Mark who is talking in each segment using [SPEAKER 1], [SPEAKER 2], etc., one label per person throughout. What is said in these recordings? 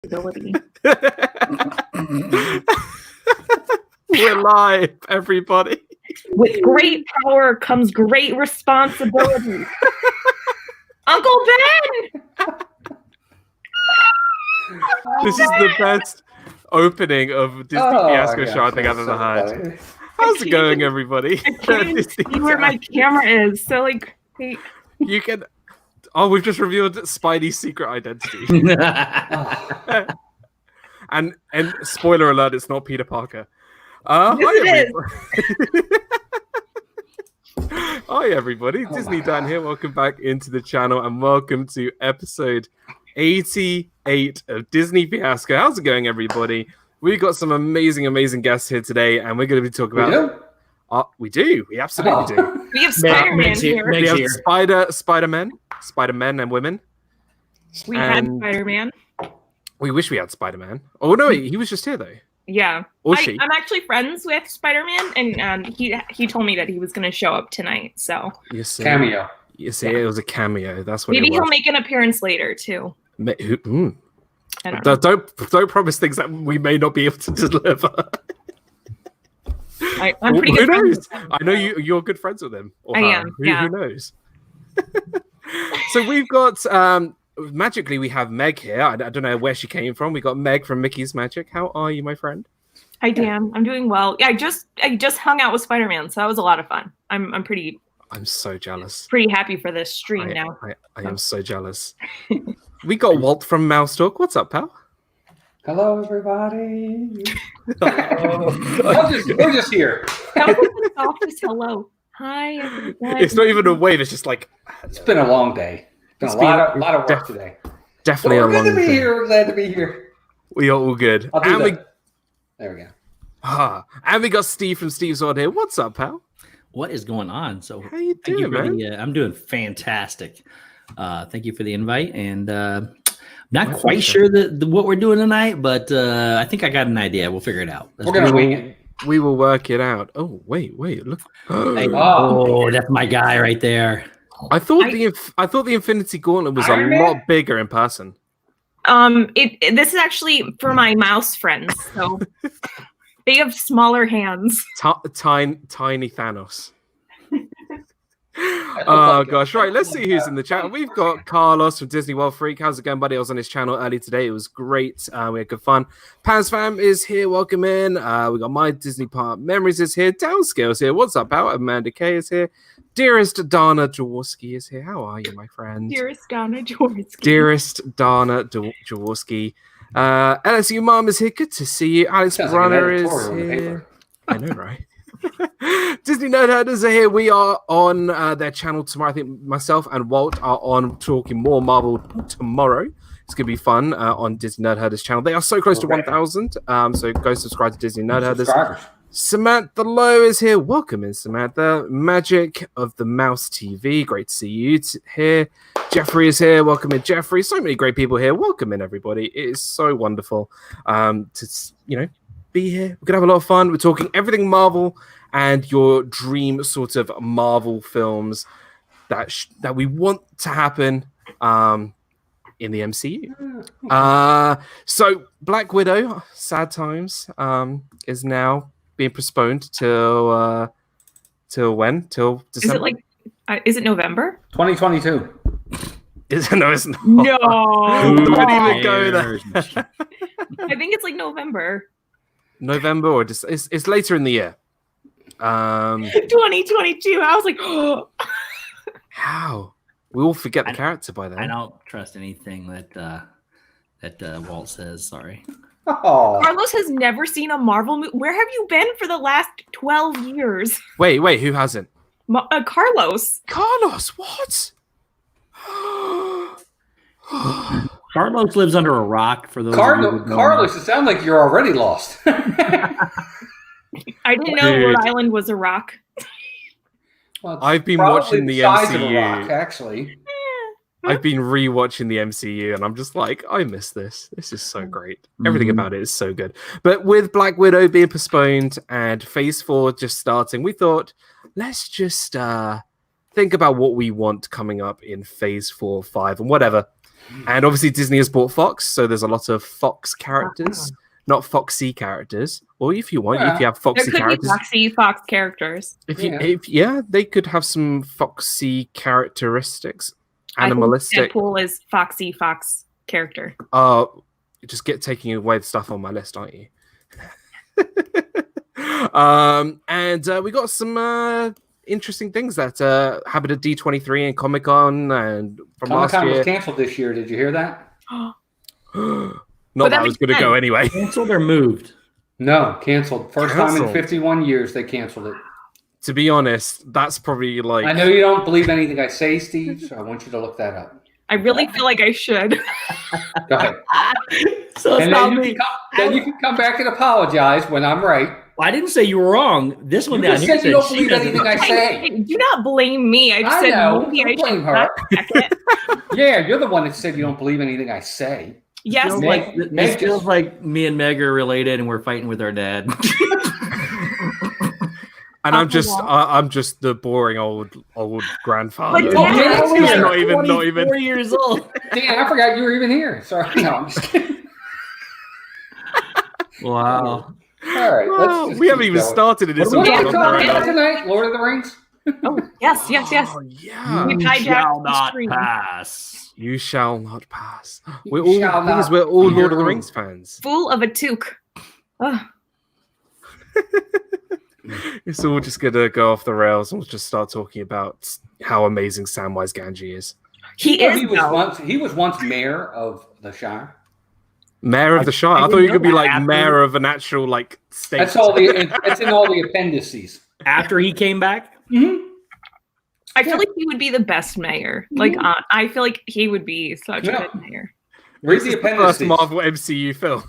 [SPEAKER 1] ability.
[SPEAKER 2] We're live, everybody.
[SPEAKER 1] With great power comes great responsibility. Uncle Ben!
[SPEAKER 2] This is the best opening of Disney Fiasco show I think I've ever had.
[SPEAKER 3] Funny.
[SPEAKER 2] How's it going, everybody?
[SPEAKER 1] I can't even see where my camera is. So, like, wait.
[SPEAKER 2] You can. Oh, we've just revealed Spidey's secret identity. and spoiler alert, it's not Peter Parker. Hi, everybody. Hi, everybody. Disney Dan here. Welcome back into the channel and welcome to episode 88 of Disney Fiasco. How's it going, everybody? We've got some amazing guests here today, and we're going to be talking about. We do. We absolutely do.
[SPEAKER 1] We have Spider-Man here.
[SPEAKER 2] We have Spider-Men and women.
[SPEAKER 1] We had Spider-Man.
[SPEAKER 2] We wish we had Spider-Man. Oh, no, wait, he was just here, though.
[SPEAKER 1] Yeah.
[SPEAKER 2] Or she.
[SPEAKER 1] I'm actually friends with Spider-Man, and he told me that he was going to show up tonight, so.
[SPEAKER 2] You see,
[SPEAKER 3] Cameo.
[SPEAKER 2] You see, it was a cameo. That's what
[SPEAKER 1] maybe
[SPEAKER 2] it was.
[SPEAKER 1] He'll make an appearance later, too.
[SPEAKER 2] I don't know. Don't promise things that we may not be able to deliver.
[SPEAKER 1] I'm pretty good.
[SPEAKER 2] Who knows? I know you're good friends with him. Or
[SPEAKER 1] I
[SPEAKER 2] her.
[SPEAKER 1] am.
[SPEAKER 2] Who knows? So we've got magically we have Meg here. I don't know where she came from. We got Meg from Mickey's Magic. How are you, my friend?
[SPEAKER 1] Hi, Dan. I'm doing well. Yeah, I just hung out with Spider-Man, so that was a lot of fun. I'm
[SPEAKER 2] so jealous.
[SPEAKER 1] Pretty happy for this stream now.
[SPEAKER 2] I am so jealous. We got Walt from Mouse Talk. What's up, pal?
[SPEAKER 3] Hello, everybody. We're just here.
[SPEAKER 1] That was the softest hello. Hi, everybody.
[SPEAKER 2] It's not even a wave. It's just like
[SPEAKER 3] it's been a long day. It's been a lot of work today.
[SPEAKER 2] Definitely
[SPEAKER 3] but
[SPEAKER 2] a long day.
[SPEAKER 3] We're glad to be here.
[SPEAKER 2] We are all good.
[SPEAKER 3] There we go.
[SPEAKER 2] And we got Steve from Steve's World here. What's up, pal?
[SPEAKER 4] What is going on? So
[SPEAKER 2] how you doing, man?
[SPEAKER 4] I'm doing fantastic. Thank you for the invite, and not quite sure what we're doing tonight, but I think I got an idea. We'll figure it out.
[SPEAKER 3] We're gonna wing it.
[SPEAKER 2] We will work it out. Oh, wait, look.
[SPEAKER 4] Oh, that's my guy right there.
[SPEAKER 2] I thought the Infinity Gauntlet was a lot bigger in person.
[SPEAKER 1] This is actually for my mouse friends, so they have smaller hands.
[SPEAKER 2] Tiny Thanos. Oh gosh, right. Let's see who's in the chat. We've got Carlos from Disney World Freak. How's it going, buddy? I was on his channel early today. It was great. We had good fun. Pans Fam is here. Welcome in. We got My Disney Park Memories is here. Downscale's here. What's up, pal? Amanda K is here. Dearest Dana Jaworski is here. How are you, my friend?
[SPEAKER 1] Dearest Dana Jaworski.
[SPEAKER 2] Dearest Dana Jaworski. LSU Mom is here. Good to see you. Alex Brunner is here. I know, right? Disney Nerd Herders are here. We are on their channel tomorrow. I think myself and Walt are on talking more Marvel tomorrow. It's going to be fun on Disney Nerd Herders channel. They are so close to 1,000. So go subscribe to Disney Nerd Herders. Samantha Lowe is here. Welcome in, Samantha. Magic of the Mouse TV. Great to see you here. Jeffrey is here. Welcome in, Jeffrey. So many great people here. Welcome in, everybody. It is so wonderful to be here. We're gonna have a lot of fun. We're talking everything Marvel and your dream sort of Marvel films that we want to happen in the MCU. So Black Widow, sad times, is now being postponed till when? Till December?
[SPEAKER 1] Is it November?
[SPEAKER 3] 2022.
[SPEAKER 2] No, it's not.
[SPEAKER 1] No.
[SPEAKER 2] Don't even go there.
[SPEAKER 1] I think it's like November.
[SPEAKER 2] November or just it's later in the year.
[SPEAKER 1] 2022. I was like, oh.
[SPEAKER 2] How? We all forget the character by then.
[SPEAKER 4] I don't trust anything that Walt says. Sorry.
[SPEAKER 3] Oh.
[SPEAKER 1] Carlos has never seen a Marvel movie. Where have you been for the last 12 years?
[SPEAKER 2] Wait, who hasn't?
[SPEAKER 1] Carlos.
[SPEAKER 2] Carlos, what?
[SPEAKER 4] Carlos lives under a rock. For those
[SPEAKER 3] Carlos, it sounds like you're already lost.
[SPEAKER 1] I didn't know Rhode Island was a rock.
[SPEAKER 3] Well,
[SPEAKER 2] I've been watching the
[SPEAKER 3] size
[SPEAKER 2] MCU.
[SPEAKER 3] Of a rock, actually.
[SPEAKER 2] I've been rewatching the MCU, and I'm just like, I miss this. This is so great. Everything about it is so good. But with Black Widow being postponed and Phase 4 just starting, we thought, let's just think about what we want coming up in Phase 4, 5, and whatever. And obviously Disney has bought Fox, so there's a lot of Fox characters, not Foxy characters. Or if you want, if you have
[SPEAKER 1] There
[SPEAKER 2] Foxy
[SPEAKER 1] could
[SPEAKER 2] characters,
[SPEAKER 1] be Fox characters.
[SPEAKER 2] they could have some Foxy characteristics, animalistic.
[SPEAKER 1] I think Deadpool is Foxy Fox character.
[SPEAKER 2] Just taking away the stuff on my list, aren't you? And we got some interesting things that happened at D23 and Comic-Con and from last year.
[SPEAKER 3] Comic-Con was canceled this year. Did you hear that?
[SPEAKER 2] Not that I was going to go anyway.
[SPEAKER 4] Canceled or moved?
[SPEAKER 3] No, canceled. First time in 51 years they canceled it.
[SPEAKER 2] To be honest, that's probably like...
[SPEAKER 3] I know you don't believe anything I say, Steve, so I want you to look that up.
[SPEAKER 1] I really feel like I should.
[SPEAKER 3] Go ahead.
[SPEAKER 4] So
[SPEAKER 3] And then you can come back and apologize when I'm right.
[SPEAKER 4] Well, I didn't say you were wrong. This one
[SPEAKER 3] You
[SPEAKER 4] down
[SPEAKER 3] just
[SPEAKER 4] here
[SPEAKER 3] said you don't
[SPEAKER 4] she
[SPEAKER 3] believe
[SPEAKER 4] doesn't-
[SPEAKER 3] anything I say.
[SPEAKER 1] Do not blame me. I just
[SPEAKER 3] I
[SPEAKER 1] said
[SPEAKER 3] know.
[SPEAKER 1] maybe I
[SPEAKER 3] Don't blame
[SPEAKER 1] should
[SPEAKER 3] her.
[SPEAKER 1] fact check it.
[SPEAKER 3] Yeah, you're the one that said you don't believe anything I say.
[SPEAKER 1] Yes,
[SPEAKER 4] Feels
[SPEAKER 3] Meg-
[SPEAKER 4] like,
[SPEAKER 3] Meg
[SPEAKER 4] it feels
[SPEAKER 3] just-
[SPEAKER 4] like me and Meg are related and we're fighting with our dad.
[SPEAKER 2] And I'm just the boring old grandfather.
[SPEAKER 1] But Dad,
[SPEAKER 2] He's not even
[SPEAKER 4] 4 years old.
[SPEAKER 3] Dan, I forgot you were even here. Sorry. No, I'm just kidding.
[SPEAKER 4] Wow.
[SPEAKER 3] All right.
[SPEAKER 2] Well,
[SPEAKER 3] Let's
[SPEAKER 2] we haven't
[SPEAKER 3] keep
[SPEAKER 2] even
[SPEAKER 3] going.
[SPEAKER 2] started this.
[SPEAKER 3] What are
[SPEAKER 1] Yeah,
[SPEAKER 3] we talking about tonight? Lord of the Rings?
[SPEAKER 1] Oh, yes.
[SPEAKER 2] Oh, yeah.
[SPEAKER 1] We hijacked the stream.
[SPEAKER 4] pass.
[SPEAKER 2] You shall not pass. We're
[SPEAKER 3] You
[SPEAKER 2] all
[SPEAKER 3] shall not
[SPEAKER 2] we're all
[SPEAKER 3] be
[SPEAKER 2] Lord of the
[SPEAKER 3] rude.
[SPEAKER 2] Rings fans.
[SPEAKER 1] Fool of a toque. Ugh.
[SPEAKER 2] It's all just gonna go off the rails and we'll just start talking about how amazing Samwise Gamgee is.
[SPEAKER 1] He
[SPEAKER 3] Yeah,
[SPEAKER 1] is. though.
[SPEAKER 3] he was once mayor of the Shire.
[SPEAKER 2] Mayor of the Shire. I
[SPEAKER 4] didn't
[SPEAKER 2] thought you
[SPEAKER 4] know
[SPEAKER 2] could be
[SPEAKER 4] that
[SPEAKER 2] like
[SPEAKER 4] after-
[SPEAKER 2] mayor of an actual like state.
[SPEAKER 3] That's all it's in all the appendices.
[SPEAKER 4] After he came back?
[SPEAKER 1] I feel like he would be the best mayor. Like, I feel like he would be such a good mayor.
[SPEAKER 3] Read
[SPEAKER 2] This
[SPEAKER 3] the
[SPEAKER 2] is the first
[SPEAKER 3] appendices.
[SPEAKER 2] Marvel MCU film.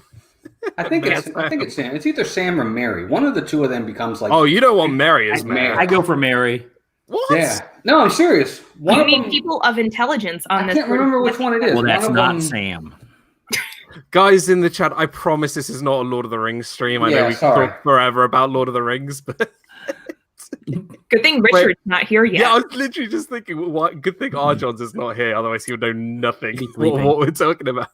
[SPEAKER 3] I think it's Sam. It's either Sam or Mary. One of the two of them becomes like.
[SPEAKER 2] Oh, you don't want Mary as
[SPEAKER 3] Like
[SPEAKER 2] mayor.
[SPEAKER 4] I go for Mary.
[SPEAKER 2] What?
[SPEAKER 3] Yeah. No, I'm serious. One
[SPEAKER 1] You
[SPEAKER 3] of
[SPEAKER 1] need
[SPEAKER 3] them,
[SPEAKER 1] people of intelligence on
[SPEAKER 3] I
[SPEAKER 1] this.
[SPEAKER 3] can't remember which one it is.
[SPEAKER 4] Well, that's
[SPEAKER 3] One of
[SPEAKER 4] not
[SPEAKER 3] them-
[SPEAKER 4] Sam.
[SPEAKER 2] Guys in the chat, I promise this is not a Lord of the Rings stream. I know
[SPEAKER 3] Yeah,
[SPEAKER 2] we
[SPEAKER 3] sorry.
[SPEAKER 2] can talk forever about Lord of the Rings, but
[SPEAKER 1] Good thing Richard's not here yet.
[SPEAKER 2] yeah, I was literally just thinking, what good thing Arjon's is not here, otherwise he would know nothing
[SPEAKER 4] He's
[SPEAKER 2] what,
[SPEAKER 4] sleeping.
[SPEAKER 2] what we're talking about.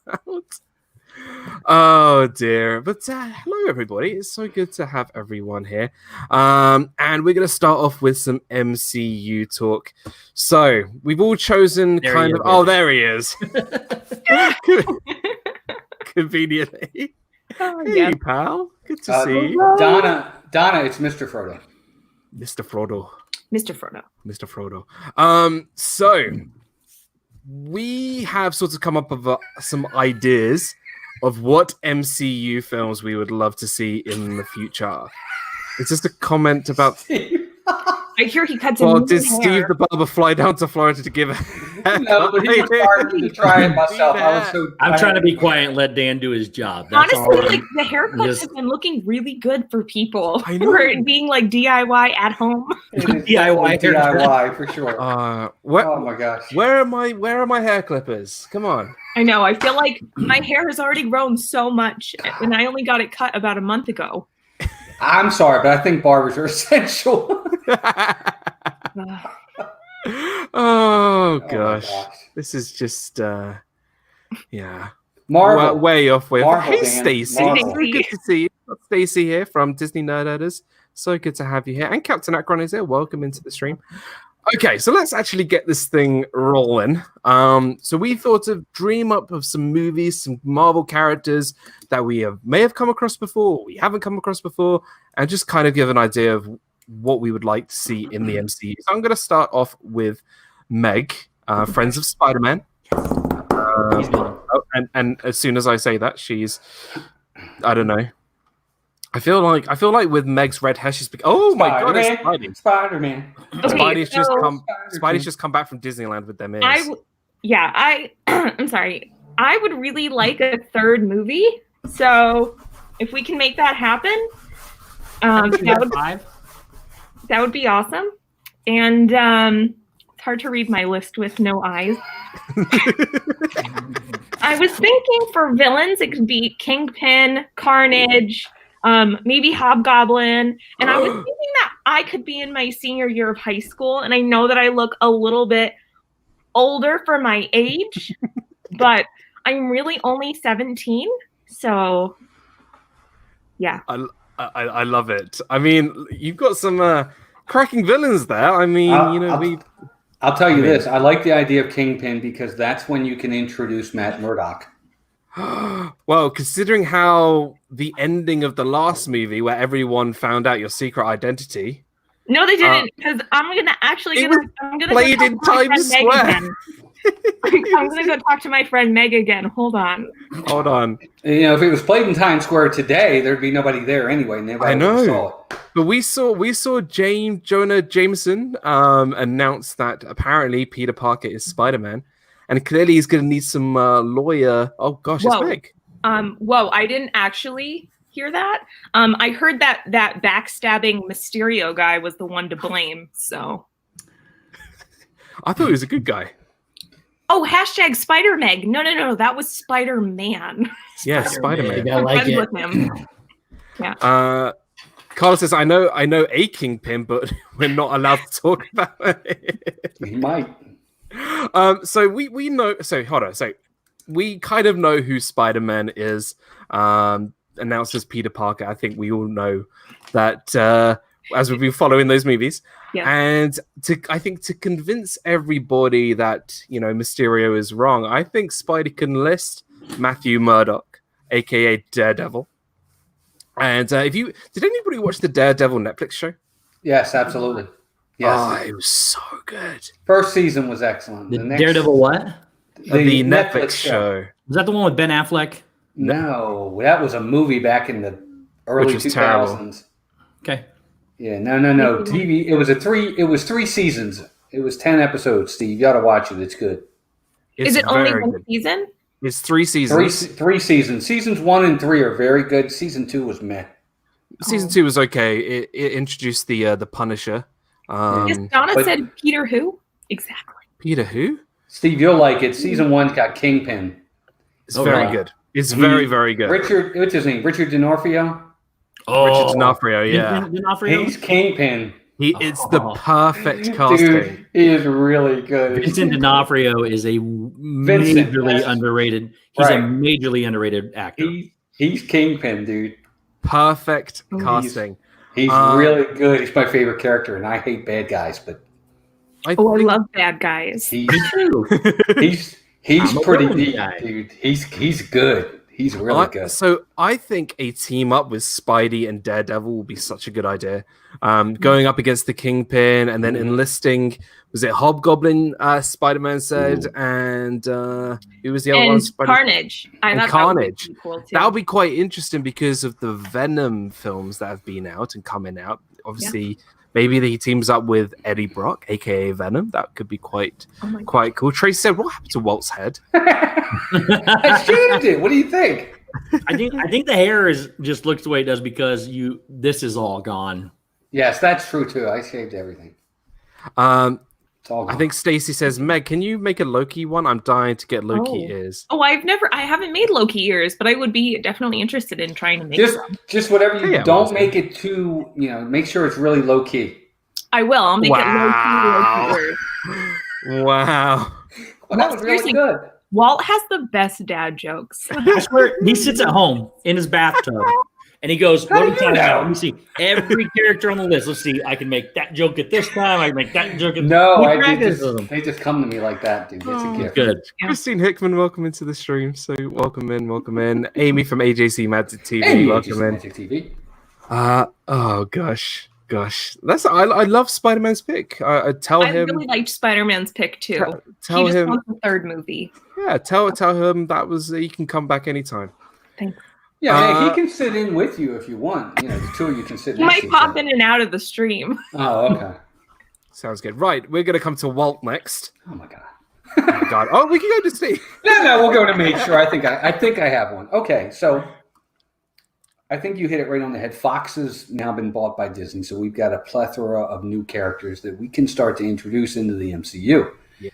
[SPEAKER 2] Oh dear. But hello everybody. It's so good to have everyone here. And we're gonna start off with some MCU talk. So we've all chosen
[SPEAKER 4] There
[SPEAKER 2] kind
[SPEAKER 4] he
[SPEAKER 2] of
[SPEAKER 4] is.
[SPEAKER 2] oh, there he is. Conveniently.
[SPEAKER 1] Oh,
[SPEAKER 2] Hey
[SPEAKER 1] yes.
[SPEAKER 2] pal. Good to see you.
[SPEAKER 3] Donna, it's Mr. Frodo.
[SPEAKER 2] Mr. Frodo.
[SPEAKER 1] Mr. Frodo.
[SPEAKER 2] Mr. Frodo. So we have sort of come up with some ideas of what MCU films we would love to see in the future. It's just a comment about.
[SPEAKER 1] I hear he cuts
[SPEAKER 2] Well,
[SPEAKER 1] his
[SPEAKER 2] did
[SPEAKER 1] hair.
[SPEAKER 2] Steve the barber fly down to Florida to give?
[SPEAKER 3] No, but he was starting to try it myself. I was so.
[SPEAKER 4] I'm trying to be quiet and let Dan do his job. That's
[SPEAKER 1] Honestly,
[SPEAKER 4] all.
[SPEAKER 1] like the haircuts
[SPEAKER 4] Just-
[SPEAKER 1] have been looking really good for people.
[SPEAKER 2] I know.
[SPEAKER 1] For it being like DIY at home.
[SPEAKER 3] DIY, DIY for sure.
[SPEAKER 2] Where,
[SPEAKER 3] Oh my gosh.
[SPEAKER 2] where are my hair clippers? Come on.
[SPEAKER 1] I know. I feel like my hair has already grown so much, and I only got it cut about a month ago.
[SPEAKER 3] I'm sorry, but I think barbers are essential.
[SPEAKER 2] Oh
[SPEAKER 3] my
[SPEAKER 2] gosh.
[SPEAKER 3] gosh.
[SPEAKER 2] This is just yeah.
[SPEAKER 3] Marvel.
[SPEAKER 2] Way off.
[SPEAKER 3] Marvel,
[SPEAKER 2] Hey,
[SPEAKER 3] Dan.
[SPEAKER 2] Stacey.
[SPEAKER 3] Marvel.
[SPEAKER 2] So good to see you. Stacey here from Disney Nerd Editors. So good to have you here. And Captain Akron is here. Welcome into the stream. Okay, so let's actually get this thing rolling. So we thought of dream up of some movies, some Marvel characters that we may have come across before, we haven't come across before, and just kind of give an idea of what we would like to see in the MCU. So I'm going to start off with Meg, Friends of Spider-Man. And as soon as I say that, she's, I don't know. I feel like with Meg's red hair, she's oh my god, it's Spidey.
[SPEAKER 3] Spider-Man.
[SPEAKER 1] Okay,
[SPEAKER 2] Spidey's just come back from Disneyland with them ears.
[SPEAKER 1] I'm sorry. I would really like a third movie. So if we can make that happen, that would be awesome. And it's hard to read my list with no eyes. I was thinking for villains, it could be Kingpin, Carnage, maybe Hobgoblin. And I was thinking that I could be in my senior year of high school. And I know that I look a little bit older for my age, but I'm really only 17, so yeah.
[SPEAKER 2] I love it. I mean, you've got some cracking villains there. I mean,
[SPEAKER 3] I'll tell you this. I like the idea of Kingpin because that's when you can introduce Matt Murdock.
[SPEAKER 2] Well, considering how the ending of the last movie, where everyone found out your secret identity.
[SPEAKER 1] No, they didn't, because I'm gonna
[SPEAKER 2] played in Times Square.
[SPEAKER 1] I'm gonna go talk to my friend Meg again. Hold on.
[SPEAKER 3] You know, if it was played in Times Square today, there'd be nobody there anyway.
[SPEAKER 2] I know. But we saw Jonah Jameson announce that apparently Peter Parker is Spider-Man, and clearly he's going to need some lawyer. Oh gosh, it's Meg.
[SPEAKER 1] Whoa! I didn't actually hear that. I heard that backstabbing Mysterio guy was the one to blame. So
[SPEAKER 2] I thought he was a good guy.
[SPEAKER 1] Oh, hashtag Spider-Meg. No, that was Spider-Man.
[SPEAKER 2] Yeah, Spider-Man.
[SPEAKER 4] I like it.
[SPEAKER 1] With him.
[SPEAKER 2] Yeah. Carlos says, I know a Kingpin, but we're not allowed to talk about it.
[SPEAKER 3] He might.
[SPEAKER 2] So we know. So hold on. So we kind of know who Spider-Man is. Announced as Peter Parker. I think we all know that as we've been following those movies.
[SPEAKER 1] Yeah.
[SPEAKER 2] And I think to convince everybody that Mysterio is wrong, I think Spidey can list Matthew Murdock, aka Daredevil. And did anybody watch the Daredevil Netflix show?
[SPEAKER 3] Yes, absolutely. Yes.
[SPEAKER 2] Oh, it was so good.
[SPEAKER 3] First season was excellent.
[SPEAKER 4] Daredevil what?
[SPEAKER 2] The Netflix show.
[SPEAKER 4] Was that the one with Ben Affleck?
[SPEAKER 3] No, that was a movie back in the early 2000s.
[SPEAKER 2] Terrible.
[SPEAKER 4] Okay.
[SPEAKER 3] Yeah, no. TV. It was 3 seasons. It was 10 episodes. Steve, you got to watch it. It's good.
[SPEAKER 1] Is it only one season?
[SPEAKER 2] It's 3 seasons.
[SPEAKER 3] Three seasons. Seasons 1 and 3 are very good. Season 2 was meh.
[SPEAKER 2] Season 2 was okay. It introduced the Punisher.
[SPEAKER 1] Yes, Donna said Peter who? Exactly.
[SPEAKER 2] Peter who?
[SPEAKER 3] Steve, you'll like it. Season 1's got Kingpin.
[SPEAKER 2] It's very good. It's very, very good.
[SPEAKER 3] What's his name? Richard D'Onofrio?
[SPEAKER 2] Oh, Richard D'Onofrio, yeah.
[SPEAKER 3] He's Kingpin.
[SPEAKER 2] It's the perfect casting.
[SPEAKER 3] Dude, he is really good.
[SPEAKER 4] Vincent D'Onofrio is a majorly underrated. He's a majorly underrated actor.
[SPEAKER 3] He's Kingpin, dude.
[SPEAKER 2] Perfect casting.
[SPEAKER 3] He's really good. He's my favorite character, and I hate bad guys, but
[SPEAKER 1] I love bad guys.
[SPEAKER 3] He's pretty deep, dude. He's good. He's really good.
[SPEAKER 2] So I think a team up with Spidey and Daredevil will be such a good idea. Going up against the Kingpin and then enlisting, was it Hobgoblin, Spider-Man said, and who was the other one?
[SPEAKER 1] Carnage.
[SPEAKER 2] Carnage. That would be quite interesting because of the Venom films that have been out and coming out. Obviously, maybe he teams up with Eddie Brock, aka Venom. That could be quite cool. Trace said, "What happened to Walt's head?"
[SPEAKER 3] I shaved it. What do you think?
[SPEAKER 4] I think the hair just looks the way it does because this is all gone.
[SPEAKER 3] Yes, that's true too. I shaved everything.
[SPEAKER 2] I think Stacy says, Meg, can you make a Loki one? I'm dying to get Loki ears.
[SPEAKER 1] Oh, I haven't made Loki ears, but I would be definitely interested in trying to make
[SPEAKER 3] just whatever you don't make it too, make sure it's really low key.
[SPEAKER 1] I will. I'll make it low key.
[SPEAKER 2] Wow.
[SPEAKER 3] Well, that was really good.
[SPEAKER 1] Walt has the best dad jokes.
[SPEAKER 4] I swear, he sits at home in his bathtub and he goes, what are we talking about? Let me see. Every character on the list. Let's see. I can make that joke at this time. I can make that joke at
[SPEAKER 3] they just come to me like that, dude. It's a gift.
[SPEAKER 4] Good.
[SPEAKER 2] Christine Hickman, welcome into the stream. So welcome in. Amy from AJC Magic TV, welcome in.
[SPEAKER 3] Magic TV.
[SPEAKER 2] Oh gosh. I love Spider-Man's pick. I
[SPEAKER 1] really liked Spider-Man's pick too.
[SPEAKER 2] Tell
[SPEAKER 1] he just
[SPEAKER 2] him
[SPEAKER 1] wants the third movie.
[SPEAKER 2] Yeah, tell him that was he can come back anytime.
[SPEAKER 1] Thanks.
[SPEAKER 3] Yeah, he can sit in with you if you want. The two of you can sit.
[SPEAKER 1] He might pop in and out of the stream.
[SPEAKER 3] Oh, okay.
[SPEAKER 2] Sounds good. Right, we're gonna come to Walt next.
[SPEAKER 3] Oh my god.
[SPEAKER 2] Oh, we can go to Steve.
[SPEAKER 3] No, we'll go to me. Sure, I think I have one. Okay, so. I think you hit it right on the head. Fox has now been bought by Disney, so we've got a plethora of new characters that we can start to introduce into the MCU. Yeah.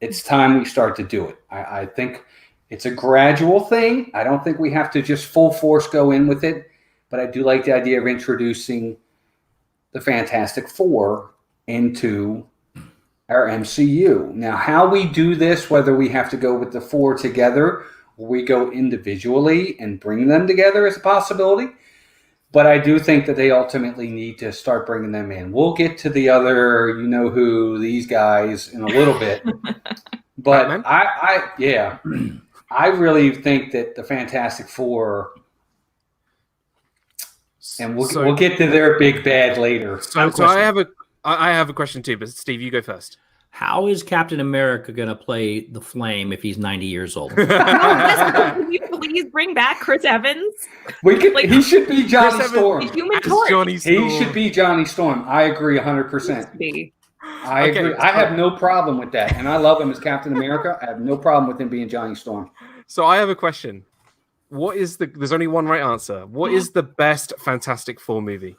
[SPEAKER 3] It's time we start to do it. I think it's a gradual thing. I don't think we have to just full force go in with it, but I do like the idea of introducing the Fantastic Four into our MCU. Now, how we do this, whether we have to go with the 4 together or we go individually and bring them together is a possibility. But I do think that they ultimately need to start bringing them in. We'll get to the other, who, these guys in a little bit. But I really think that the Fantastic Four, and we'll get to their big bad later.
[SPEAKER 2] So I have a question too, but Steve, you go first.
[SPEAKER 4] How is Captain America going to play the Flame if he's 90 years old?
[SPEAKER 1] Can you please bring back Chris Evans?
[SPEAKER 3] He should be Johnny Storm.
[SPEAKER 2] Johnny Storm.
[SPEAKER 3] He should be Johnny Storm. I agree 100%. I agree. I have no problem with that. And I love him as Captain America. I have no problem with him being Johnny Storm.
[SPEAKER 2] So I have a question. There's only one right answer. What is the best Fantastic Four movie?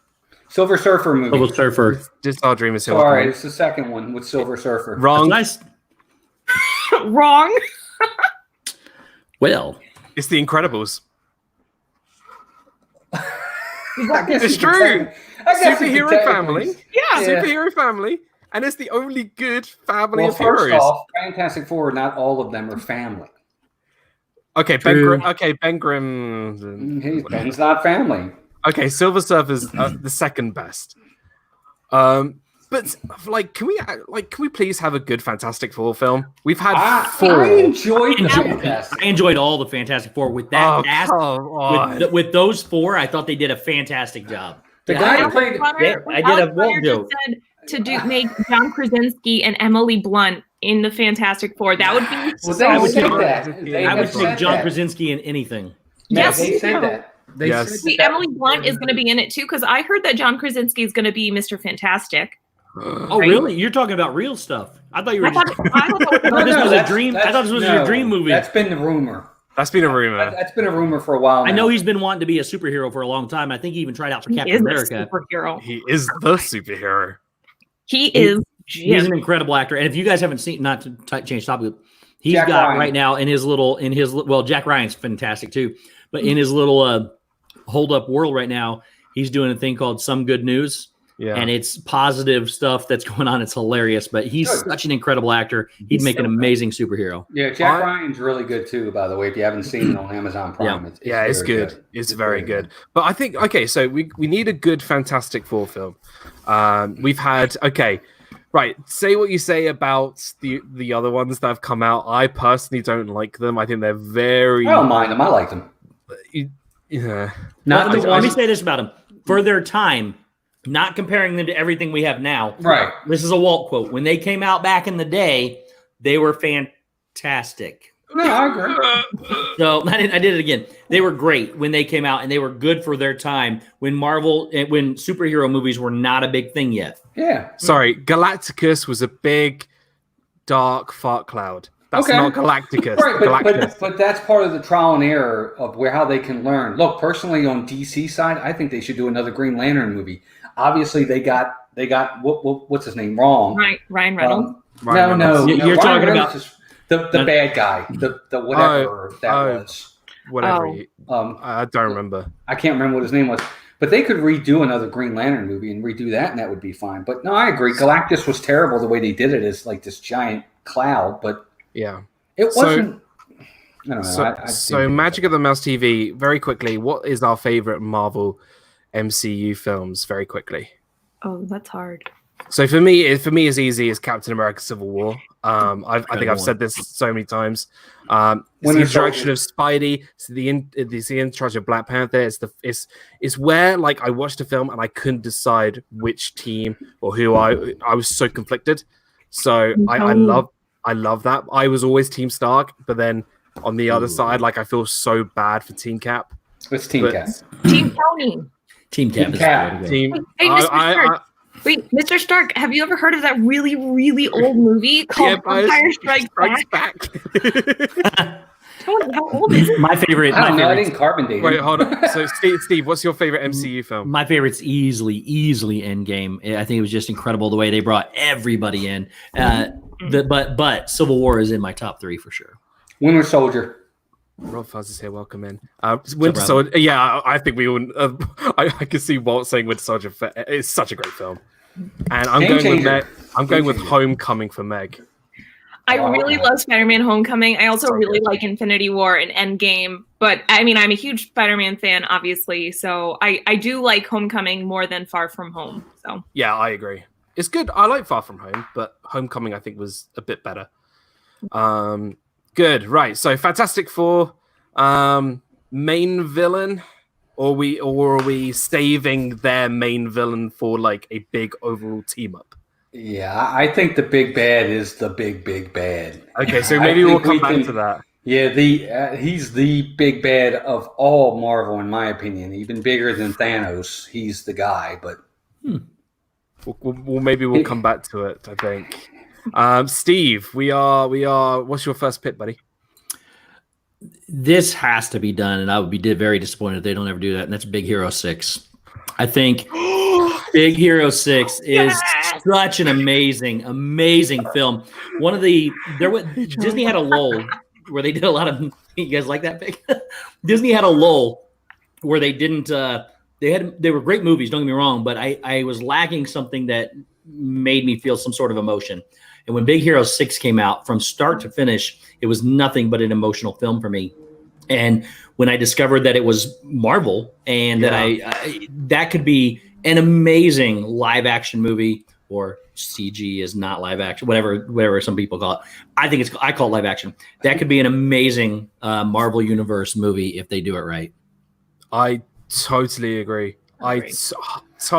[SPEAKER 3] Silver Surfer movie.
[SPEAKER 4] Silver Surfer.
[SPEAKER 2] Just our dream is
[SPEAKER 3] Sorry, it's the second one with Silver Surfer.
[SPEAKER 2] Wrong.
[SPEAKER 4] Nice.
[SPEAKER 1] Wrong.
[SPEAKER 4] Well,
[SPEAKER 2] it's The Incredibles.
[SPEAKER 3] It's
[SPEAKER 2] true. Superhero family.
[SPEAKER 1] Yeah.
[SPEAKER 2] Superhero family. And it's the only good family of
[SPEAKER 3] first
[SPEAKER 2] heroes.
[SPEAKER 3] off, Fantastic Four, not all of them are family.
[SPEAKER 2] Okay, Ben Grimm.
[SPEAKER 3] Ben's not family.
[SPEAKER 2] Okay, Silver Surfer's the second best. But can we please have a good Fantastic Four film? We've had 4.
[SPEAKER 3] I
[SPEAKER 4] enjoyed all the Fantastic Four with that cast. With those 4, I thought they did a fantastic job.
[SPEAKER 3] The guy who played,
[SPEAKER 4] I did a Walt joke.
[SPEAKER 1] Make John Krasinski and Emily Blunt in the Fantastic Four. That would be.
[SPEAKER 4] I would take John Krasinski in anything.
[SPEAKER 1] Yes,
[SPEAKER 3] they said that.
[SPEAKER 1] Emily Blunt is going to be in it too, because I heard that John Krasinski is going to be Mr. Fantastic.
[SPEAKER 4] Oh, really? You're talking about real stuff. I thought you were. I thought this was a dream. I thought this was your dream movie.
[SPEAKER 3] That's been the rumor.
[SPEAKER 2] That's been a rumor.
[SPEAKER 3] That's been a rumor for a while now.
[SPEAKER 4] I know he's been wanting to be a superhero for a long time. I think he even tried out for Captain America.
[SPEAKER 2] He is the superhero.
[SPEAKER 1] He is.
[SPEAKER 4] He's an incredible actor. And if you guys haven't seen, not to change topic, he's got right now in his well, Jack Ryan's fantastic too, but in his little hold up world right now, he's doing a thing called Some Good News. Yeah. And it's positive stuff that's going on. It's hilarious, but he's such an incredible actor. He'd make an amazing superhero.
[SPEAKER 3] Yeah, Jack Ryan's really good too, by the way, if you haven't seen it on Amazon Prime.
[SPEAKER 2] It's good. It's very good. But I think, so we need a good Fantastic Four film. We've had, right, say what you say about the other ones that have come out. I personally don't like them. I think they're very...
[SPEAKER 3] I don't mind them. I like them.
[SPEAKER 2] Yeah.
[SPEAKER 4] Let me say this about them. For their time... Not comparing them to everything we have now.
[SPEAKER 3] Right.
[SPEAKER 4] This is a Walt quote. When they came out back in the day, they were fantastic.
[SPEAKER 3] No, I agree.
[SPEAKER 4] So I did it again. They were great when they came out, and they were good for their time when when superhero movies were not a big thing yet.
[SPEAKER 3] Yeah.
[SPEAKER 2] Sorry, Galacticus was a big, dark fart cloud. That's not Galacticus.
[SPEAKER 3] Right, but that's part of the trial and error of how they can learn. Look, personally, on DC side, I think they should do another Green Lantern movie. Obviously, they got what's his name wrong.
[SPEAKER 1] Right, Ryan Reynolds.
[SPEAKER 3] No.
[SPEAKER 4] You're talking about
[SPEAKER 3] the bad guy, the whatever was.
[SPEAKER 2] Whatever. I don't remember.
[SPEAKER 3] I can't remember what his name was. But they could redo another Green Lantern movie and redo that, and that would be fine. But no, I agree. Galactus was terrible the way they did it. It's like this giant cloud, but
[SPEAKER 2] yeah,
[SPEAKER 3] it wasn't. I don't know.
[SPEAKER 2] So Magic of the Mouse TV. Very quickly, what is our favorite Marvel MCU films? Very quickly.
[SPEAKER 1] Oh, that's hard.
[SPEAKER 2] So for me, as easy as Captain America: Civil War. I think I've said this so many times. It's the introduction of Spidey. It's the introduction of Black Panther. It's where like I watched a film and I couldn't decide which team or who I was so conflicted. So I love that. I was always Team Stark, but then on the other side, like I feel so bad for Team Cap.
[SPEAKER 3] It's Team Cap.
[SPEAKER 1] Team Tony.
[SPEAKER 4] Team Cap.
[SPEAKER 1] Hey, Mr. Stark. Wait, Mr. Stark, have you ever heard of that really, really old movie called Empire Strikes Back? Tony, how old is it?
[SPEAKER 4] My favorite.
[SPEAKER 3] I didn't carbon date.
[SPEAKER 2] Wait, hold on. So, Steve, what's your favorite MCU film?
[SPEAKER 4] My favorite's easily Endgame. I think it was just incredible the way they brought everybody in. But Civil War is in my top 3 for sure.
[SPEAKER 3] Winter Soldier.
[SPEAKER 2] RobFuz is here. Welcome in. Winter Soldier. Yeah, I think we all. I can see Walt saying Winter Soldier. It's such a great film, and I'm going with I'm going with Homecoming for Meg.
[SPEAKER 1] I really love Spider-Man Homecoming. I also really like Infinity War and Endgame. But I mean, I'm a huge Spider-Man fan, obviously. So I do like Homecoming more than Far From Home. So
[SPEAKER 2] yeah, I agree. It's good. I like Far From Home, but Homecoming I think was a bit better. Good. Right. So Fantastic Four, main villain, or are we saving their main villain for like a big overall team up?
[SPEAKER 3] Yeah, I think the big bad is the big bad.
[SPEAKER 2] Okay, so maybe we'll come back to that.
[SPEAKER 3] Yeah, he's the big bad of all Marvel, in my opinion. Even bigger than Thanos. He's the guy. But
[SPEAKER 2] maybe we'll come back to it. I think. Steve, we are. What's your first pick, buddy?
[SPEAKER 4] This has to be done, and I would be very disappointed if they don't ever do that. And that's Big Hero 6. I think Big Hero 6 is such an amazing film. Disney had a lull where they did a lot of. You guys like that pick? Disney had a lull where they didn't. They were great movies. Don't get me wrong, but I was lacking something that made me feel some sort of emotion. And when Big Hero 6 came out, from start to finish, it was nothing but an emotional film for me. And when I discovered that it was Marvel and that that could be an amazing live action movie, or CG is not live action, whatever some people call it. I call it live action. That could be an amazing Marvel Universe movie if they do it right.
[SPEAKER 2] I totally agree.
[SPEAKER 3] How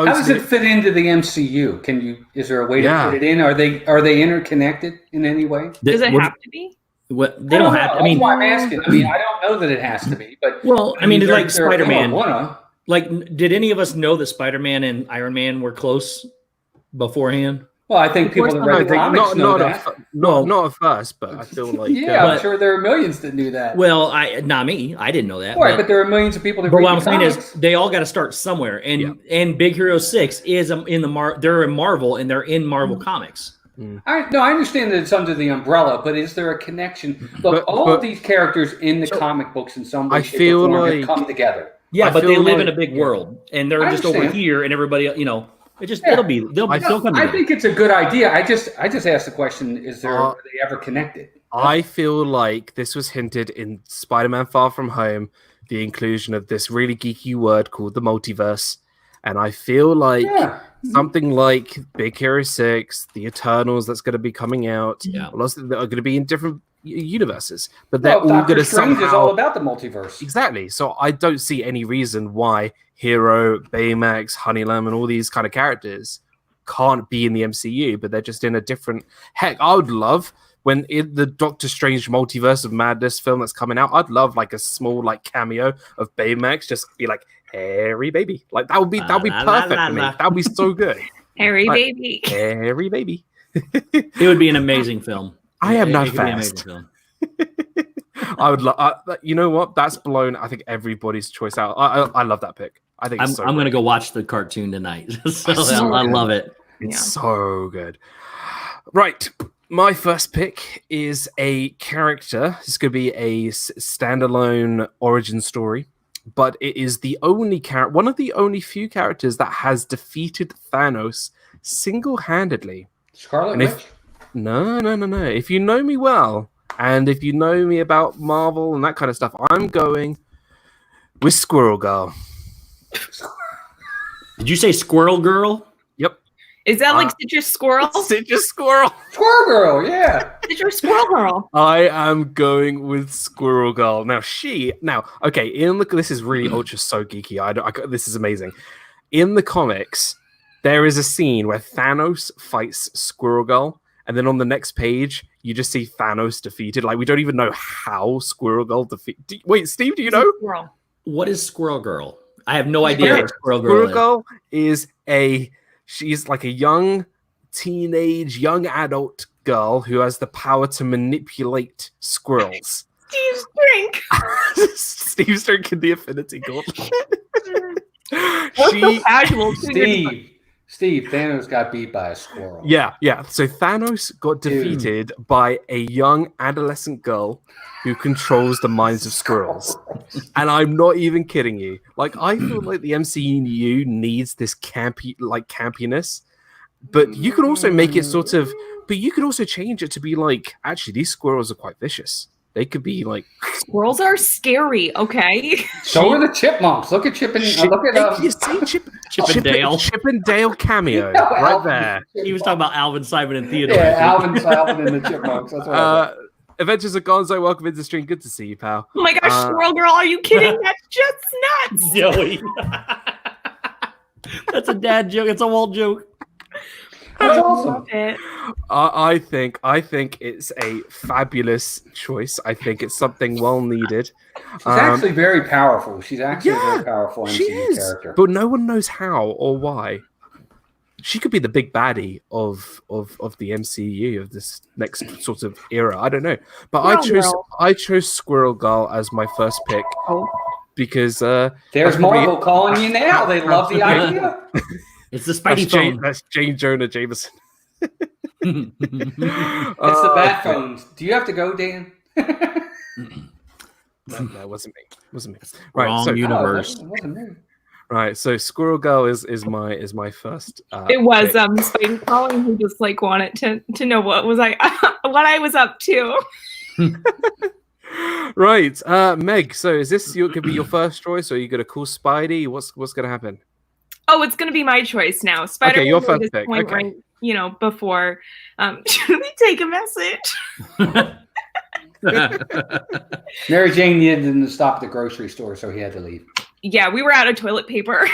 [SPEAKER 3] does it fit into the MCU? Is there a way to fit it in? Are they interconnected in any way?
[SPEAKER 1] Does it have to be?
[SPEAKER 4] They don't have to. I mean,
[SPEAKER 3] that's why I'm asking. I mean, I don't know that it has to be, but
[SPEAKER 4] it's like Spider-Man. Like, did any of us know that Spider-Man and Iron Man were close beforehand?
[SPEAKER 3] Well, I think people that read the comics know that.
[SPEAKER 2] Not at first, but I feel like
[SPEAKER 3] I'm sure there are millions that knew that.
[SPEAKER 4] Well, not me. I didn't know that.
[SPEAKER 3] Right, but there are millions of people that.
[SPEAKER 4] But what I'm saying is, they all got to start somewhere, and Big Hero 6 is they're in Marvel, and they're in Marvel Comics.
[SPEAKER 3] I understand that it's under the umbrella, but is there a connection? Look, all of these characters in the comic books in some way, shape, or form have come together.
[SPEAKER 4] Yeah, but they live in a big world, and they're just over here, and everybody, they'll come together.
[SPEAKER 3] I think it's a good idea. I just asked the question: are they ever connected?
[SPEAKER 2] I feel like this was hinted in Spider-Man: Far From Home, the inclusion of this really geeky word called the multiverse, and I feel like something like Big Hero 6, the Eternals that's going to be coming out, lots of them are going to be in different universes, but they're all going to somehow.
[SPEAKER 3] Is all about the multiverse.
[SPEAKER 2] Exactly. So I don't see any reason why Hero, Baymax, Honey Lamb, and all these kind of characters can't be in the MCU, but they're just in a different. Heck, I would love when in the Doctor Strange Multiverse of Madness film that's coming out. I'd love like a small like cameo of Baymax, just be like Harry baby, like that would be perfect for me. That would be so good.
[SPEAKER 1] Harry baby.
[SPEAKER 4] It would be an amazing film.
[SPEAKER 2] I am not fast. I would love. You know what? That's blown. I think everybody's choice out. I love that pick. I think I'm
[SPEAKER 4] going to go watch the cartoon tonight. I love it.
[SPEAKER 2] It's so good. Right. My first pick is a character. It's going to be a standalone origin story, but it is the only one of the only few characters that has defeated Thanos single-handedly.
[SPEAKER 3] Scarlet Witch?
[SPEAKER 2] No. If you know me well, and if you know me about Marvel and that kind of stuff, I'm going with Squirrel Girl.
[SPEAKER 4] Did you say Squirrel Girl?
[SPEAKER 2] Yep.
[SPEAKER 1] Is that like Citrus Squirrel?
[SPEAKER 2] Citrus Squirrel.
[SPEAKER 3] Squirrel Girl, yeah.
[SPEAKER 1] Citrus Squirrel Girl.
[SPEAKER 2] I am going with Squirrel Girl. Now, this is really ultra so geeky. This is amazing. In the comics, there is a scene where Thanos fights Squirrel Girl, and then on the next page, you just see Thanos defeated. Like, we don't even know how Squirrel Girl defeated. Wait, Steve, do you know?
[SPEAKER 4] What is Squirrel Girl? I have no idea what Squirrel Girl
[SPEAKER 2] is. She's like a young adult girl who has the power to manipulate squirrels.
[SPEAKER 1] Steve's drink.
[SPEAKER 2] Steve's drinking the Affinity Gauntlet.
[SPEAKER 1] So casual.
[SPEAKER 3] Steve, Thanos got beat by a squirrel.
[SPEAKER 2] Yeah. So Thanos got defeated by a young adolescent girl who controls the minds of squirrels. And I'm not even kidding you. Like, I feel like the MCU needs this campiness. But you could also make it sort of. But you could also change it to be like, actually, these squirrels are quite vicious. They could be like
[SPEAKER 1] squirrels are scary. Okay.
[SPEAKER 3] So are the chipmunks. Look at Chip and
[SPEAKER 2] you see Chip and Dale cameo
[SPEAKER 3] Yeah,
[SPEAKER 2] right
[SPEAKER 3] Alvin.
[SPEAKER 2] there.
[SPEAKER 4] He was talking about Alvin, Simon, and Theodore.
[SPEAKER 3] Yeah, Alvin and the chipmunks. That's what I said.
[SPEAKER 2] Adventures of Gonzo, welcome into the stream. Good to see you, pal.
[SPEAKER 1] Oh my gosh, Squirrel Girl, are you kidding? That's just nuts.
[SPEAKER 4] Joey. That's a dad joke. It's a Walt joke.
[SPEAKER 3] That's awesome.
[SPEAKER 2] I think it's a fabulous choice. I think it's something well needed.
[SPEAKER 3] She's actually very powerful. She's actually a very powerful
[SPEAKER 2] she
[SPEAKER 3] MCU
[SPEAKER 2] is,
[SPEAKER 3] character.
[SPEAKER 2] but no one knows how or why. She could be the big baddie of the MCU of this next sort of era. I don't know, but I chose Squirrel Girl as my first pick because
[SPEAKER 3] there's Marvel calling you now. They love the idea.
[SPEAKER 4] It's the Spidey phone.
[SPEAKER 2] That's Jane Jonah Jameson.
[SPEAKER 3] It's the bat phones. Do you have to go, Dan?
[SPEAKER 2] No, it wasn't me.
[SPEAKER 4] Wrong universe.
[SPEAKER 3] It wasn't me.
[SPEAKER 2] Right, so Squirrel Girl is my first.
[SPEAKER 1] It was
[SPEAKER 2] pick.
[SPEAKER 1] Spidey calling who just like wanted to know what I was up to.
[SPEAKER 2] Right, Meg. So is this could be your first choice, or are you gonna call Spidey? What's gonna happen?
[SPEAKER 1] Oh, it's gonna be my choice now. Spider.
[SPEAKER 2] Okay, your first pick. Okay.
[SPEAKER 1] Right, before. Should we take a message?
[SPEAKER 3] Mary Jane needed him to stop at the grocery store, so he had to leave.
[SPEAKER 1] Yeah, we were out of toilet paper.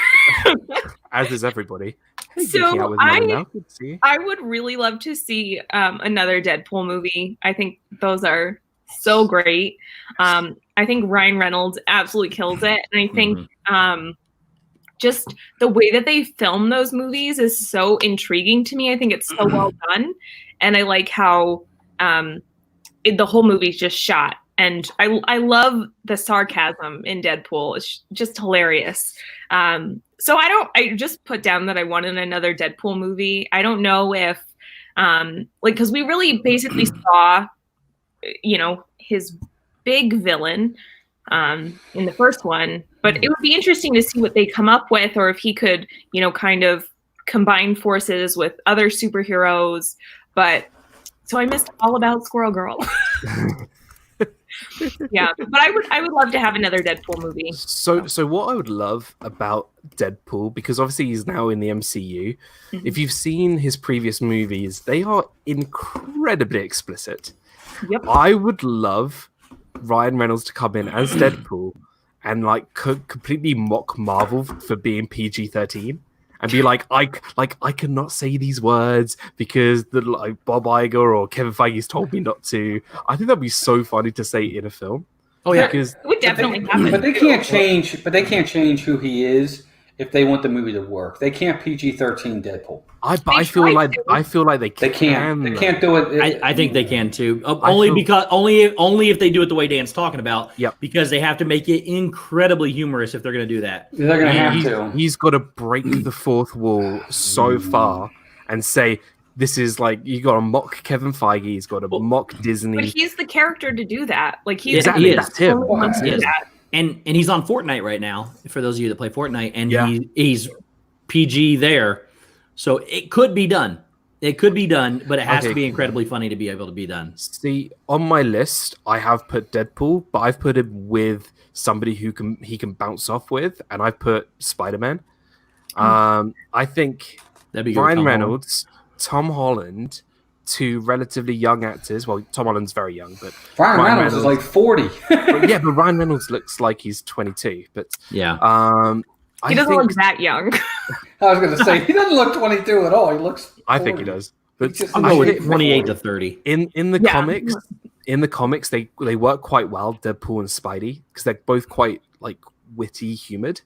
[SPEAKER 2] As is everybody.
[SPEAKER 1] So I would really love to see another Deadpool movie. I think those are so great. I think Ryan Reynolds absolutely kills it, and I think just the way that they film those movies is so intriguing to me. I think it's so well done, and I like how the whole movie's just shot. And I love the sarcasm in Deadpool. It's just hilarious. So I just put down that I wanted another Deadpool movie. I don't know if, because we really basically saw, his big villain in the first one. But it would be interesting to see what they come up with, or if he could, kind of combine forces with other superheroes. But so I missed all about Squirrel Girl. Yeah, but I would love to have another Deadpool movie.
[SPEAKER 2] So what I would love about Deadpool, because obviously he's now in the MCU, if you've seen his previous movies, they are incredibly explicit.
[SPEAKER 1] Yep.
[SPEAKER 2] I would love Ryan Reynolds to come in as Deadpool and completely mock Marvel for being PG-13. And be like, I cannot say these words because Bob Iger or Kevin Feige's told me not to. I think that'd be so funny to say in a film.
[SPEAKER 4] Oh yeah,
[SPEAKER 2] because
[SPEAKER 1] it would definitely happen.
[SPEAKER 3] But they can't change. But they can't change who he is if they want the movie to work. They can't PG-13 Deadpool.
[SPEAKER 2] I feel like they can.
[SPEAKER 3] They can't. They can't do it.
[SPEAKER 4] I think they can too. Only if they do it the way Dan's talking about.
[SPEAKER 2] Yep.
[SPEAKER 4] Because they have to make it incredibly humorous if they're going to do that.
[SPEAKER 3] They're going to have to.
[SPEAKER 2] He's got to break the fourth wall so far and say, this is you got to mock Kevin Feige. He's got to mock Disney.
[SPEAKER 1] But he's the character to do that. He is.
[SPEAKER 2] That's him.
[SPEAKER 4] And he's on Fortnite right now. For those of you that play Fortnite, and he's PG there, so it could be done. It could be done, but it has to be incredibly funny to be able to be done.
[SPEAKER 2] See, on my list, I have put Deadpool, but I've put him with somebody he can bounce off with, and I've put Spider-Man. I think Ryan Reynolds, Tom Holland, two relatively young actors. Well, Tom Holland's very young, but
[SPEAKER 3] Ryan Reynolds is like 40.
[SPEAKER 2] but Ryan Reynolds looks like he's 22. But
[SPEAKER 1] yeah, he doesn't look that young.
[SPEAKER 3] I was going to say he doesn't look 22 at all. He looks 40.
[SPEAKER 2] I think he does. But
[SPEAKER 4] I'll go with 28 to 30.
[SPEAKER 2] In the comics, they work quite well, Deadpool and Spidey, because they're both quite witty, humored.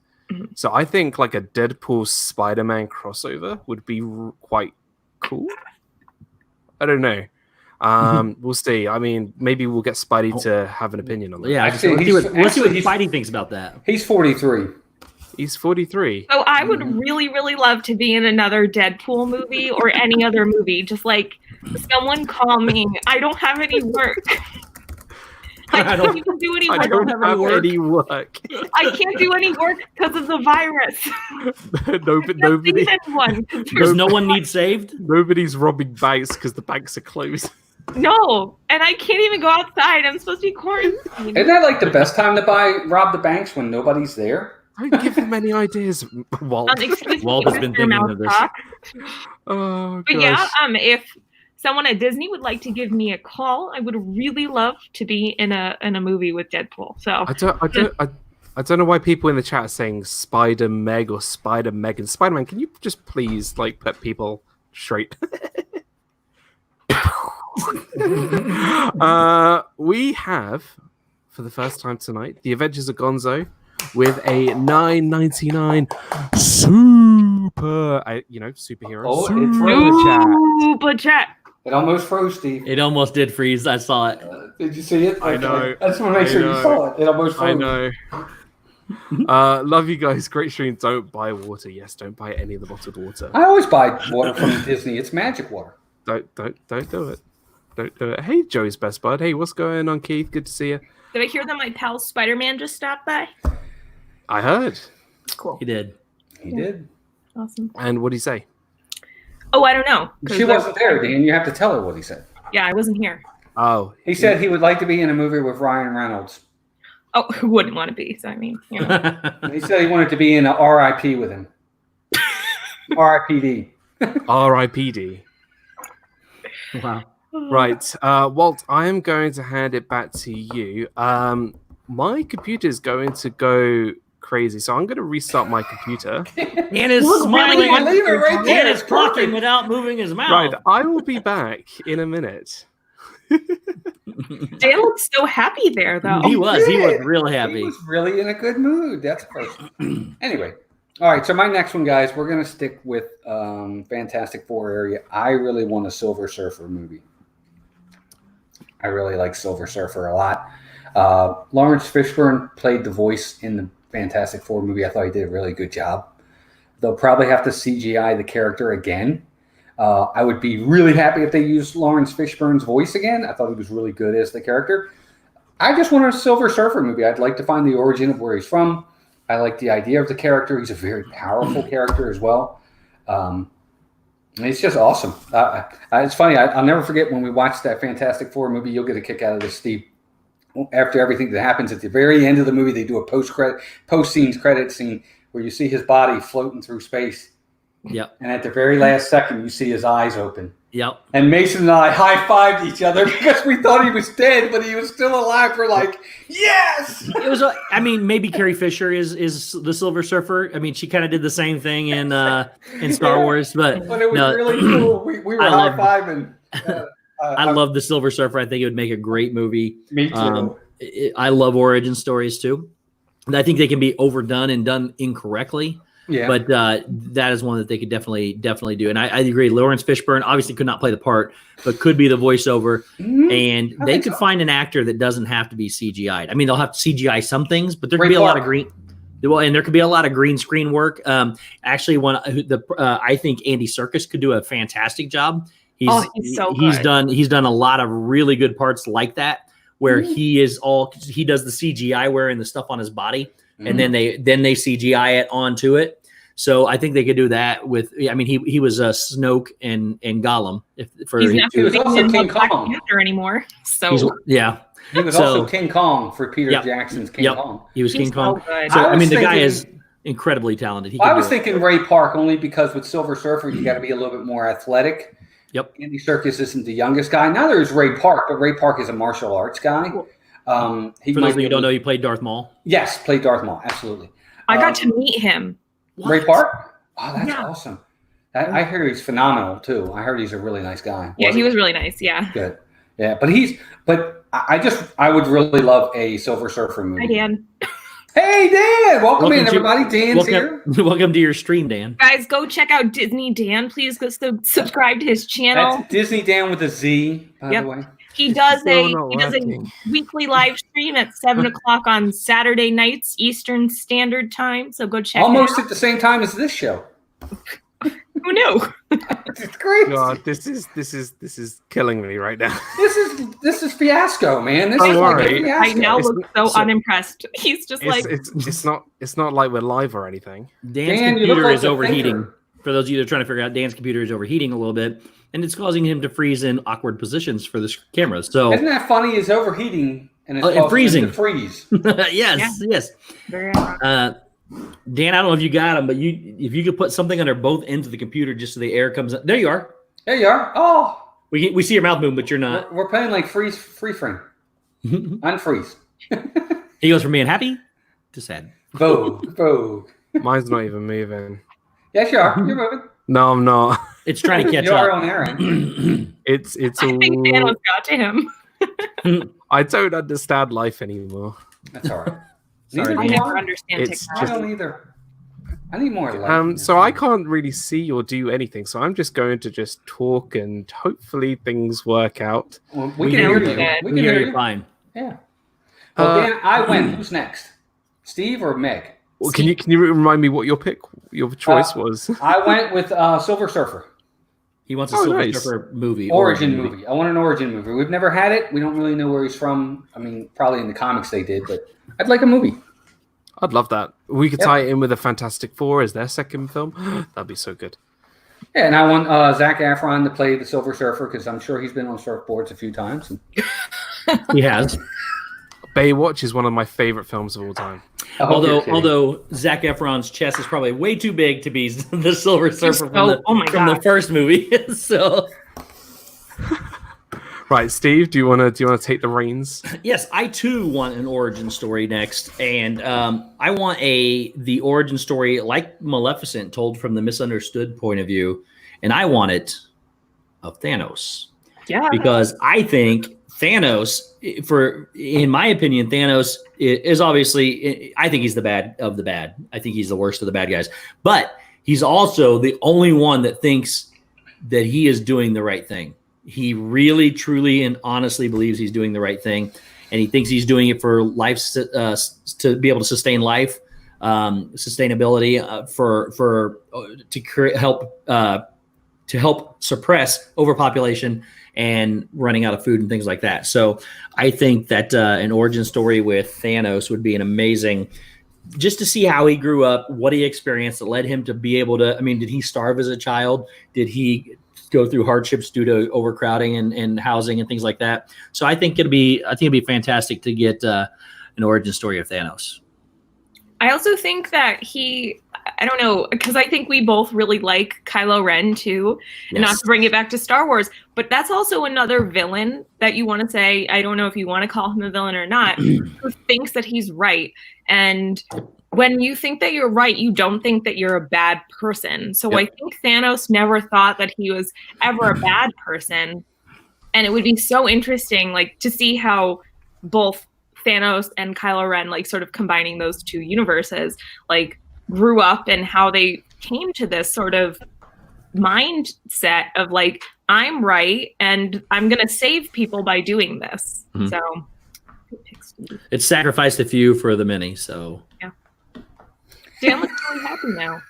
[SPEAKER 2] So I think a Deadpool Spider-Man crossover would be quite cool. I don't know. We'll see. I mean, maybe we'll get Spidey to have an opinion on that.
[SPEAKER 4] Yeah, let's see what Spidey thinks about that.
[SPEAKER 3] He's 43.
[SPEAKER 2] He's 43.
[SPEAKER 1] So I would really, really love to be in another Deadpool movie or any other movie. Just someone call me. I don't have any work. I can't even do any work.
[SPEAKER 2] I don't have any work.
[SPEAKER 1] I can't do any work because of the virus.
[SPEAKER 2] Nobody.
[SPEAKER 4] Does no one need saved?
[SPEAKER 2] Nobody's robbing banks because the banks are closed.
[SPEAKER 1] No, and I can't even go outside. I'm supposed to be quarantined.
[SPEAKER 3] Isn't that like the best time to rob the banks when nobody's there?
[SPEAKER 2] Don't give them any ideas, Walt.
[SPEAKER 4] Walt has been thinking of this.
[SPEAKER 2] Oh,
[SPEAKER 1] but
[SPEAKER 2] gosh.
[SPEAKER 1] yeah, if someone at Disney would like to give me a call, I would really love to be in a movie with Deadpool. So
[SPEAKER 2] I don't know why people in the chat are saying Spider Meg or Spider Megan. Spider-Man, can you just please like put people straight? We have, for the first time tonight, The Adventures of Gonzo with a $9.99 superhero
[SPEAKER 1] super chat.
[SPEAKER 3] It almost froze, Steve.
[SPEAKER 4] It almost did freeze. I saw it.
[SPEAKER 3] Did you see it?
[SPEAKER 2] I know.
[SPEAKER 3] I just want to make sure you saw it. It almost froze.
[SPEAKER 2] I know. Love you guys. Great stream. Don't buy water. Yes, don't buy any of the bottled water.
[SPEAKER 3] I always buy water from Disney. It's magic water.
[SPEAKER 2] Don't do it. Don't do it. Hey, Joey's best bud. Hey, what's going on, Keith? Good to see you.
[SPEAKER 1] Did I hear that my pal Spider-Man just stopped by?
[SPEAKER 2] I heard.
[SPEAKER 1] Cool.
[SPEAKER 4] He did.
[SPEAKER 3] He did.
[SPEAKER 1] Awesome.
[SPEAKER 2] And what did he say?
[SPEAKER 1] Oh, I don't know.
[SPEAKER 3] She wasn't there, Dan. You have to tell her what he said.
[SPEAKER 1] Yeah, I wasn't here.
[SPEAKER 2] Oh.
[SPEAKER 3] He said he would like to be in a movie with Ryan Reynolds.
[SPEAKER 1] Oh, who wouldn't want to be? So, I mean, you know.
[SPEAKER 3] He said he wanted to be in a RIP with him. RIPD.
[SPEAKER 2] RIPD.
[SPEAKER 4] Wow.
[SPEAKER 2] Right. Walt, I am going to hand it back to you. My computer is going to go crazy, so I'm going to restart my computer.
[SPEAKER 4] Dan is smiling. Dan is talking without moving his mouth.
[SPEAKER 2] Right. I will be back in a minute.
[SPEAKER 1] Dan looks so happy there, though.
[SPEAKER 4] He was really happy.
[SPEAKER 3] He was really in a good mood. That's person. Anyway. All right, so my next one, guys, we're going to stick with Fantastic Four area. I really want a Silver Surfer movie. I really like Silver Surfer a lot. Lawrence Fishburne played the voice in the Fantastic Four movie. I thought he did a really good job. They'll probably have to CGI the character again. I would be really happy if they used Lawrence Fishburne's voice again. I thought he was really good as the character. I just want a Silver Surfer movie. I'd like to find the origin of where he's from. I like the idea of the character. He's a very powerful character as well. It's just awesome. It's funny. I'll never forget when we watched that Fantastic Four movie. You'll get a kick out of this, Steve. After everything that happens at the very end of the movie, they do a post-scenes credit scene where you see his body floating through space.
[SPEAKER 4] Yep.
[SPEAKER 3] And at the very last second, you see his eyes open.
[SPEAKER 4] Yep.
[SPEAKER 3] And Mason and I high-fived each other because we thought he was dead, but he was still alive. We're like, yes!
[SPEAKER 4] It was. Maybe Carrie Fisher is the Silver Surfer. I mean, she kind of did the same thing in Star Wars, but
[SPEAKER 3] it was really cool. We were high-fiving.
[SPEAKER 4] I love the Silver Surfer. I think it would make a great movie.
[SPEAKER 3] Me too.
[SPEAKER 4] I love origin stories too. And I think they can be overdone and done incorrectly. Yeah. But that is one that they could definitely do. And I agree. Lawrence Fishburne obviously could not play the part, but could be the voiceover. Mm-hmm. And they could find an actor that doesn't have to be CGI'd. I mean, they'll have to CGI some things, but there could be a lot of green. Well, and there could be a lot of green screen work. Actually, I think Andy Serkis could do a fantastic job. He's so good. He's done a lot of really good parts like that, where he does the CGI wearing the stuff on his body. And then they CGI it onto it. So I think they could do that with. I mean, he was Snoke and Gollum.
[SPEAKER 3] He was also King Kong
[SPEAKER 1] anymore. So
[SPEAKER 3] he was also King Kong for Peter Jackson's King Kong.
[SPEAKER 4] He was King Kong. So I mean, the guy is incredibly talented.
[SPEAKER 3] I was thinking Ray Park only because with Silver Surfer you got to be a little bit more athletic.
[SPEAKER 4] Yep.
[SPEAKER 3] Andy Serkis isn't the youngest guy. Now there's Ray Park, but Ray Park is a martial arts guy.
[SPEAKER 4] For those of you who don't know, he played Darth Maul.
[SPEAKER 3] Yes, played Darth Maul. Absolutely.
[SPEAKER 1] I got to meet him.
[SPEAKER 3] Ray Park? Oh, that's awesome. I heard he's phenomenal too. I heard he's a really nice guy.
[SPEAKER 1] Yeah, he was really nice. Yeah.
[SPEAKER 3] Good. Yeah, but I would really love a Silver Surfer movie.
[SPEAKER 1] Hi, Dan.
[SPEAKER 3] Hey, Dan! Welcome in, everybody. Dan's here.
[SPEAKER 4] Welcome to your stream, Dan.
[SPEAKER 1] Guys, go check out Disney Dan. Please go subscribe to his channel.
[SPEAKER 3] That's Disney Dan with a Z, by the way.
[SPEAKER 1] He does a weekly live stream at 7:00 on Saturday nights Eastern Standard Time. So go check.
[SPEAKER 3] Almost at the same time as this show.
[SPEAKER 1] Who knew?
[SPEAKER 3] It's great.
[SPEAKER 2] God, this is killing me right now.
[SPEAKER 3] This is fiasco, man. This
[SPEAKER 2] Don't
[SPEAKER 3] is like
[SPEAKER 2] worry.
[SPEAKER 3] a fiasco.
[SPEAKER 1] I now
[SPEAKER 2] It's-
[SPEAKER 1] look so
[SPEAKER 2] so-
[SPEAKER 1] unimpressed. He's just like,
[SPEAKER 2] It's not like we're live or anything.
[SPEAKER 4] Dan's
[SPEAKER 3] Dan, you look
[SPEAKER 4] computer
[SPEAKER 3] like
[SPEAKER 4] is
[SPEAKER 3] the
[SPEAKER 4] overheating.
[SPEAKER 3] thinker.
[SPEAKER 4] For those of you that are trying to figure out, Dan's computer is overheating a little bit, and it's causing him to freeze in awkward positions for the camera. So
[SPEAKER 3] Isn't that funny? It's overheating and it's
[SPEAKER 4] and
[SPEAKER 3] causing
[SPEAKER 4] freezing.
[SPEAKER 3] it to freeze.
[SPEAKER 4] yes.
[SPEAKER 1] very
[SPEAKER 4] Dan, I don't know if you got him, but if you could put something under both ends of the computer just so the air comes up. There you are.
[SPEAKER 3] There you are. Oh,
[SPEAKER 4] We see your mouth moving, but you're not.
[SPEAKER 3] we're playing like free frame. Unfreeze.
[SPEAKER 4] He goes from being happy to sad.
[SPEAKER 3] Vogue.
[SPEAKER 2] Mine's not even moving.
[SPEAKER 3] Yes, you are. You're moving.
[SPEAKER 2] No, I'm not.
[SPEAKER 4] It's trying to catch
[SPEAKER 3] You are
[SPEAKER 4] up.
[SPEAKER 3] on errand.
[SPEAKER 2] It's
[SPEAKER 1] I
[SPEAKER 2] all.
[SPEAKER 1] think Thanos got to him.
[SPEAKER 2] I don't understand life anymore.
[SPEAKER 3] That's all right.
[SPEAKER 4] Sorry,
[SPEAKER 3] Neither
[SPEAKER 1] I
[SPEAKER 3] do
[SPEAKER 4] Dan.
[SPEAKER 1] never understand
[SPEAKER 2] It's
[SPEAKER 3] I
[SPEAKER 1] technology.
[SPEAKER 3] don't either. I need more light.
[SPEAKER 2] So I can't really see or do anything. So I'm just going to just talk and hopefully things work out.
[SPEAKER 3] Well,
[SPEAKER 4] We
[SPEAKER 3] we can
[SPEAKER 4] hear
[SPEAKER 3] hear
[SPEAKER 4] you.
[SPEAKER 3] you.
[SPEAKER 1] Dan.
[SPEAKER 3] We
[SPEAKER 4] We
[SPEAKER 3] can
[SPEAKER 4] hear
[SPEAKER 3] hear
[SPEAKER 4] you
[SPEAKER 3] you.
[SPEAKER 4] fine.
[SPEAKER 3] Yeah. Well,
[SPEAKER 2] Uh,
[SPEAKER 3] Dan, I win. Who's next? Steve or Meg?
[SPEAKER 2] Well, can you remind me what your choice was?
[SPEAKER 3] I went with Silver Surfer.
[SPEAKER 4] He wants a
[SPEAKER 2] Oh,
[SPEAKER 4] Silver
[SPEAKER 2] nice.
[SPEAKER 4] Surfer movie.
[SPEAKER 3] Origin movie. I want an origin movie. We've never had it. We don't really know where he's from. I mean, probably in the comics they did, but I'd like a movie.
[SPEAKER 2] I'd love that. We could
[SPEAKER 3] Yep.
[SPEAKER 2] tie it in with the Fantastic Four as their second film. That'd be so good.
[SPEAKER 3] Yeah, and I want Zac Efron to play the Silver Surfer because I'm sure he's been on surfboards a few times.
[SPEAKER 4] He has.
[SPEAKER 2] Baywatch is one of my favorite films of all time.
[SPEAKER 3] I hope you're kidding.
[SPEAKER 4] Although Zac Efron's chest is probably way too big to be the Silver Surfer
[SPEAKER 1] oh my
[SPEAKER 4] from the
[SPEAKER 1] God.
[SPEAKER 4] first movie. So
[SPEAKER 2] Right, Steve, do you want to take the reins?
[SPEAKER 4] yes, I too want an origin story next, and I want the origin story like Maleficent, told from the misunderstood point of view, and I want it of Thanos
[SPEAKER 1] Yeah.
[SPEAKER 4] because I think Thanos, in my opinion, Thanos is obviously, I think he's the bad of the bad. I think he's the worst of the bad guys, but he's also the only one that thinks that he is doing the right thing. He really, truly, and honestly believes he's doing the right thing, and he thinks he's doing it for life, to be able to sustain life, sustainability, to help suppress overpopulation and running out of food and things like that. So I think that an origin story with Thanos would be an amazing, just to see how he grew up, what he experienced that led him to be able to, I mean, did he starve as a child? Did he go through hardships due to overcrowding and housing and things like that? So I think it'd be fantastic to get an origin story of Thanos.
[SPEAKER 1] I also think that I don't know, because I think we both really like Kylo Ren too, and not
[SPEAKER 4] Yes.
[SPEAKER 1] to bring it back to Star Wars, but that's also another villain that you want to say, I don't know if you want to call him a villain or not, who thinks that he's right. And when you think that you're right, you don't think that you're a bad person. So
[SPEAKER 4] Yep.
[SPEAKER 1] I think Thanos never thought that he was ever a bad person. And it would be so interesting, like, to see how both Thanos and Kylo Ren, like, sort of combining those two universes, like, grew up and how they came to this sort of mindset of, like, I'm right and I'm going to save people by doing this.
[SPEAKER 4] Mhm.
[SPEAKER 1] So
[SPEAKER 4] It's sacrificed a few for the many. So
[SPEAKER 1] Dan looks really happy now.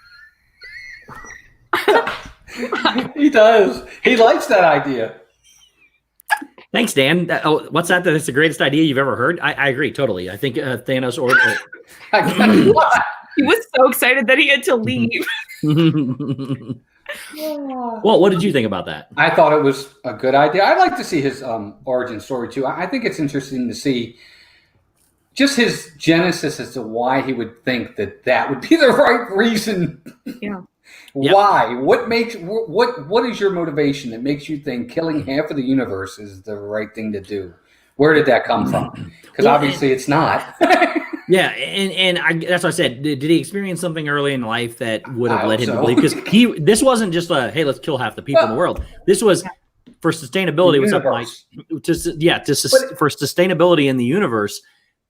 [SPEAKER 3] He does. He likes that idea.
[SPEAKER 4] thanks, Dan. What's that? That's the greatest idea you've ever heard. I agree totally. I think Thanos or
[SPEAKER 3] What?
[SPEAKER 1] He was so excited that he had to leave.
[SPEAKER 4] well, what did you think about that?
[SPEAKER 3] I thought it was a good idea. I'd like to see his origin story too. I think it's interesting to see just his genesis as to why he would think that would be the right reason.
[SPEAKER 1] Yeah.
[SPEAKER 4] Yep.
[SPEAKER 3] Why? What is your motivation that makes you think killing half of the universe is the right thing to do? Where did that come from? Because
[SPEAKER 4] Well,
[SPEAKER 3] obviously it's not.
[SPEAKER 4] Yeah, and that's what I said. Did he experience something early in life that would have
[SPEAKER 3] I
[SPEAKER 4] led him
[SPEAKER 3] hope
[SPEAKER 4] to believe? Because this wasn't just a hey, let's kill half the people in the world. This was for sustainability. Was something like for sustainability in the universe.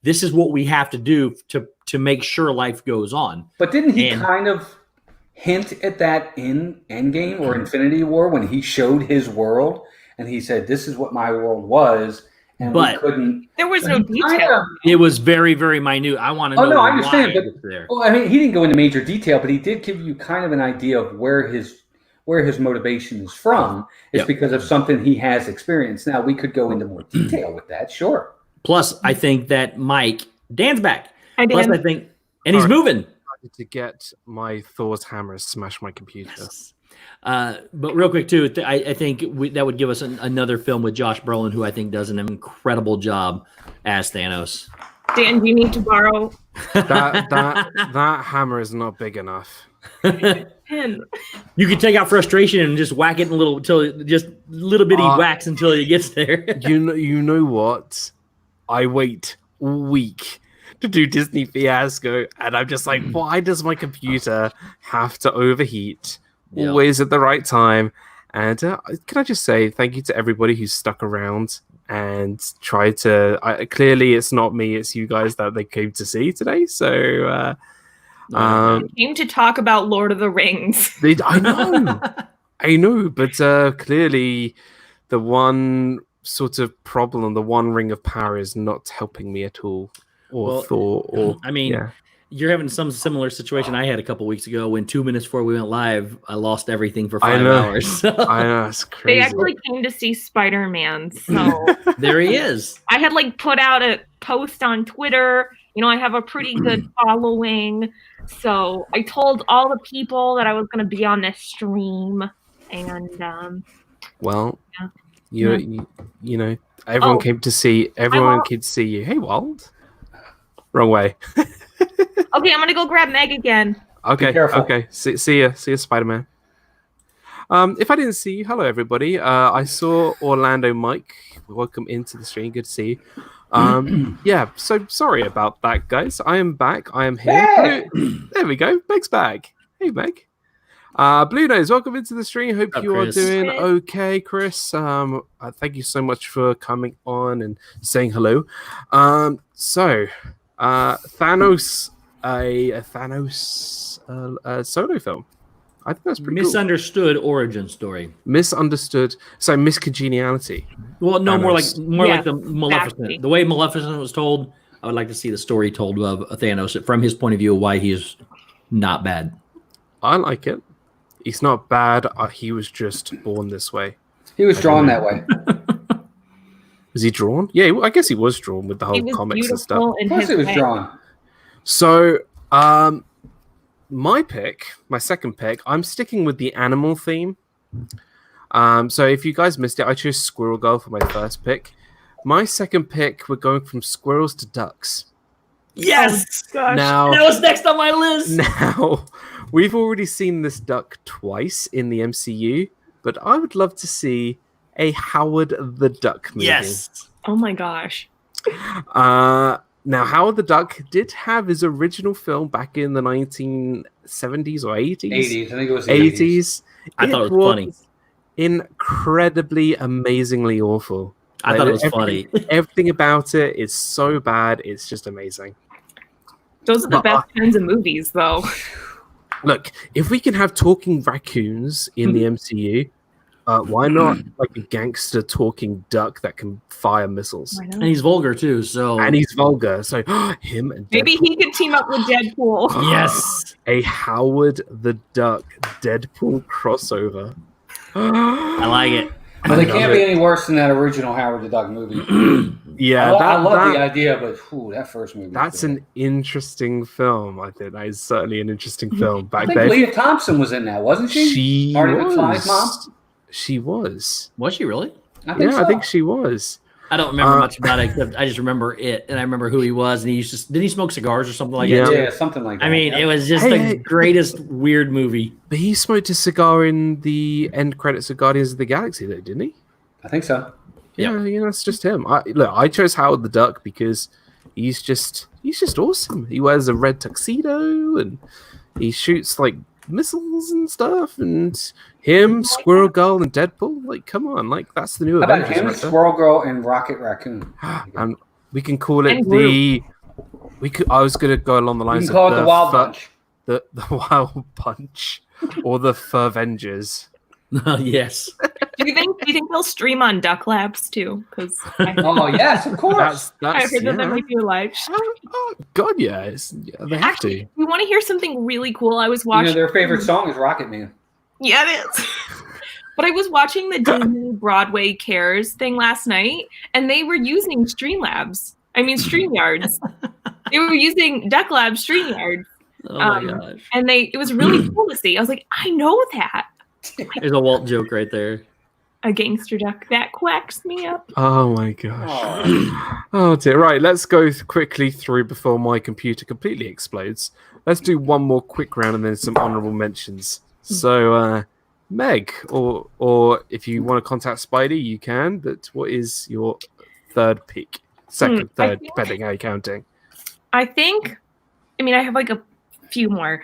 [SPEAKER 4] This is what we have to do to make sure life goes on.
[SPEAKER 3] But didn't he
[SPEAKER 4] And-
[SPEAKER 3] kind of hint at that in Endgame or Infinity War when he showed his world and he said, "This is what my world was," and
[SPEAKER 4] But-
[SPEAKER 3] we couldn't.
[SPEAKER 1] There was no
[SPEAKER 3] Kind
[SPEAKER 1] detail.
[SPEAKER 3] of-
[SPEAKER 4] It was very, very minute. I want to know.
[SPEAKER 3] Oh no, I understand,
[SPEAKER 4] why
[SPEAKER 3] but
[SPEAKER 4] it's there.
[SPEAKER 3] well, I mean, he didn't go into major detail, but he did give you kind of an idea of where where his motivation is from. It's because of something he has experienced. Now, we could go into more detail with that, sure.
[SPEAKER 4] Plus, I think that Dan's back.
[SPEAKER 1] Hi, Dan.
[SPEAKER 4] Plus, I think, and he's moving.
[SPEAKER 2] To get my Thor's hammer smash my computer.
[SPEAKER 4] Yes. But real quick too, I think that would give us another film with Josh Brolin, who I think does an incredible job as Thanos.
[SPEAKER 1] Dan, do you need to borrow?
[SPEAKER 2] That hammer is not big enough.
[SPEAKER 1] Pen.
[SPEAKER 4] You could take out frustration and just whack it just little bitty whacks until it gets there.
[SPEAKER 2] You know what? I wait all week to do Disney Fiasco, and I'm just like, why does my computer have to overheat always at the right time? And can I just say thank you to everybody who's stuck around and tried to. Clearly, it's not me; it's you guys that they came to see today. So,
[SPEAKER 1] came to talk about Lord of the Rings.
[SPEAKER 2] I know, but clearly, the one sort of problem, the one ring of power, is not helping me at all. You're
[SPEAKER 4] having some similar situation I had a couple weeks ago when 2 minutes before we went live, I lost everything for 5 hours.
[SPEAKER 2] I know, it's crazy.
[SPEAKER 1] They actually came to see Spider-Man, so
[SPEAKER 4] there he is.
[SPEAKER 1] I had put out a post on Twitter. I have a pretty good following, so I told all the people that I was going to be on this stream, and
[SPEAKER 2] everyone came to see. Everyone could see you. Hey, Wald. Wrong way.
[SPEAKER 1] Okay, I'm gonna go grab Meg again.
[SPEAKER 2] Okay. See ya, Spider-Man. If I didn't see you, hello everybody. I saw Orlando Mike. Welcome into the stream. Good to see you. So sorry about that, guys. I am back. I am here.
[SPEAKER 3] Hey!
[SPEAKER 2] There we go. Meg's back. Hey, Meg. Blue Nose, welcome into the stream. Hope you are doing okay, Chris. Thank you so much for coming on and saying hello. Thanos, a Thanos solo film. I think that's pretty
[SPEAKER 4] misunderstood origin story.
[SPEAKER 2] Misunderstood. So miscongeniality.
[SPEAKER 4] Well, no,
[SPEAKER 2] Thanos.
[SPEAKER 4] more like the Maleficent. The way Maleficent was told, I would like to see the story told of Thanos from his point of view of why he's not bad.
[SPEAKER 2] I like it. He's not bad. He was just born this way.
[SPEAKER 3] He was drawn that way.
[SPEAKER 2] Was he drawn? Yeah, I guess he was drawn with the whole comics and stuff.
[SPEAKER 3] Of course he was drawn.
[SPEAKER 2] So, my second pick, I'm sticking with the animal theme. So if you guys missed it, I chose Squirrel Girl for my first pick. My second pick, we're going from squirrels to ducks.
[SPEAKER 4] Yes!
[SPEAKER 1] Gosh.
[SPEAKER 2] Now,
[SPEAKER 4] that was next on my list.
[SPEAKER 2] Now, we've already seen this duck twice in the MCU, but I would love to see a Howard the Duck movie.
[SPEAKER 4] Yes.
[SPEAKER 1] Oh my gosh.
[SPEAKER 2] Now, Howard the Duck did have his original film back in the 1970s or 80s.
[SPEAKER 3] 80s, I think it was the
[SPEAKER 2] 80s.
[SPEAKER 4] I thought it was funny.
[SPEAKER 2] Incredibly, amazingly awful.
[SPEAKER 4] I thought it was funny.
[SPEAKER 2] Everything about it is so bad. It's just amazing.
[SPEAKER 1] Those are the best kinds of movies, though.
[SPEAKER 2] Look, if we can have talking raccoons in the MCU, why not like a gangster talking duck that can fire missiles?
[SPEAKER 4] And he's vulgar too, so
[SPEAKER 2] him and Deadpool.
[SPEAKER 1] Maybe he could team up with Deadpool.
[SPEAKER 4] Yes,
[SPEAKER 2] a Howard the Duck Deadpool crossover.
[SPEAKER 4] I like it.
[SPEAKER 3] But it can't be any worse than that original Howard the Duck movie.
[SPEAKER 2] Yeah,
[SPEAKER 3] I love the idea, but that first movie.
[SPEAKER 2] That's an interesting film. I think that is certainly an interesting film. Back
[SPEAKER 3] I think Leah Thompson was in that, wasn't she?
[SPEAKER 2] She
[SPEAKER 3] Marty
[SPEAKER 2] was.
[SPEAKER 3] McFly's mom.
[SPEAKER 2] She was.
[SPEAKER 4] Was she really?
[SPEAKER 3] I think so.
[SPEAKER 2] I think she was.
[SPEAKER 4] I don't remember much about it, except I just remember it, and I remember who he was, and didn't he smoke cigars or something like that?
[SPEAKER 3] Yeah, something like that.
[SPEAKER 4] I mean, it was just the greatest weird movie.
[SPEAKER 2] But he smoked a cigar in the end credits of Guardians of the Galaxy, though, didn't he?
[SPEAKER 3] I think so.
[SPEAKER 2] Yeah, it's just him. I chose Howard the Duck because he's just awesome. He wears a red tuxedo and he shoots like missiles and stuff, and him, Squirrel Girl, and Deadpool. Like, come on, like that's the new.
[SPEAKER 3] How about him, Squirrel Girl, and Rocket Raccoon?
[SPEAKER 2] And we can call it the. I was gonna go along the lines.
[SPEAKER 3] You can call it the Wild Bunch.
[SPEAKER 2] The Wild Bunch, or the Furvengers.
[SPEAKER 4] Yes.
[SPEAKER 1] Do you think they'll stream on Duck Labs too? Because
[SPEAKER 3] oh yes, of course.
[SPEAKER 1] I heard that they might be live.
[SPEAKER 2] Oh God, yeah, they have to.
[SPEAKER 1] We want to hear something really cool. I was watching.
[SPEAKER 3] Their favorite song is Rocket Man.
[SPEAKER 1] Yeah, it is. But I was watching the Disney Broadway Cares thing last night, and they were using StreamYards. They were using Duck Lab StreamYards.
[SPEAKER 4] Oh my gosh.
[SPEAKER 1] And it was really cool to see. I was like, I know that.
[SPEAKER 4] There's a Walt joke right there.
[SPEAKER 1] A gangster duck that quacks me up.
[SPEAKER 2] Oh my gosh. Oh dear. Right, let's go quickly through before my computer completely explodes. Let's do one more quick round and then some honorable mentions. So, Meg, or if you want to contact Spidey, you can. But what is your third pick? Second, third, depending how you're counting.
[SPEAKER 1] I have like a few more,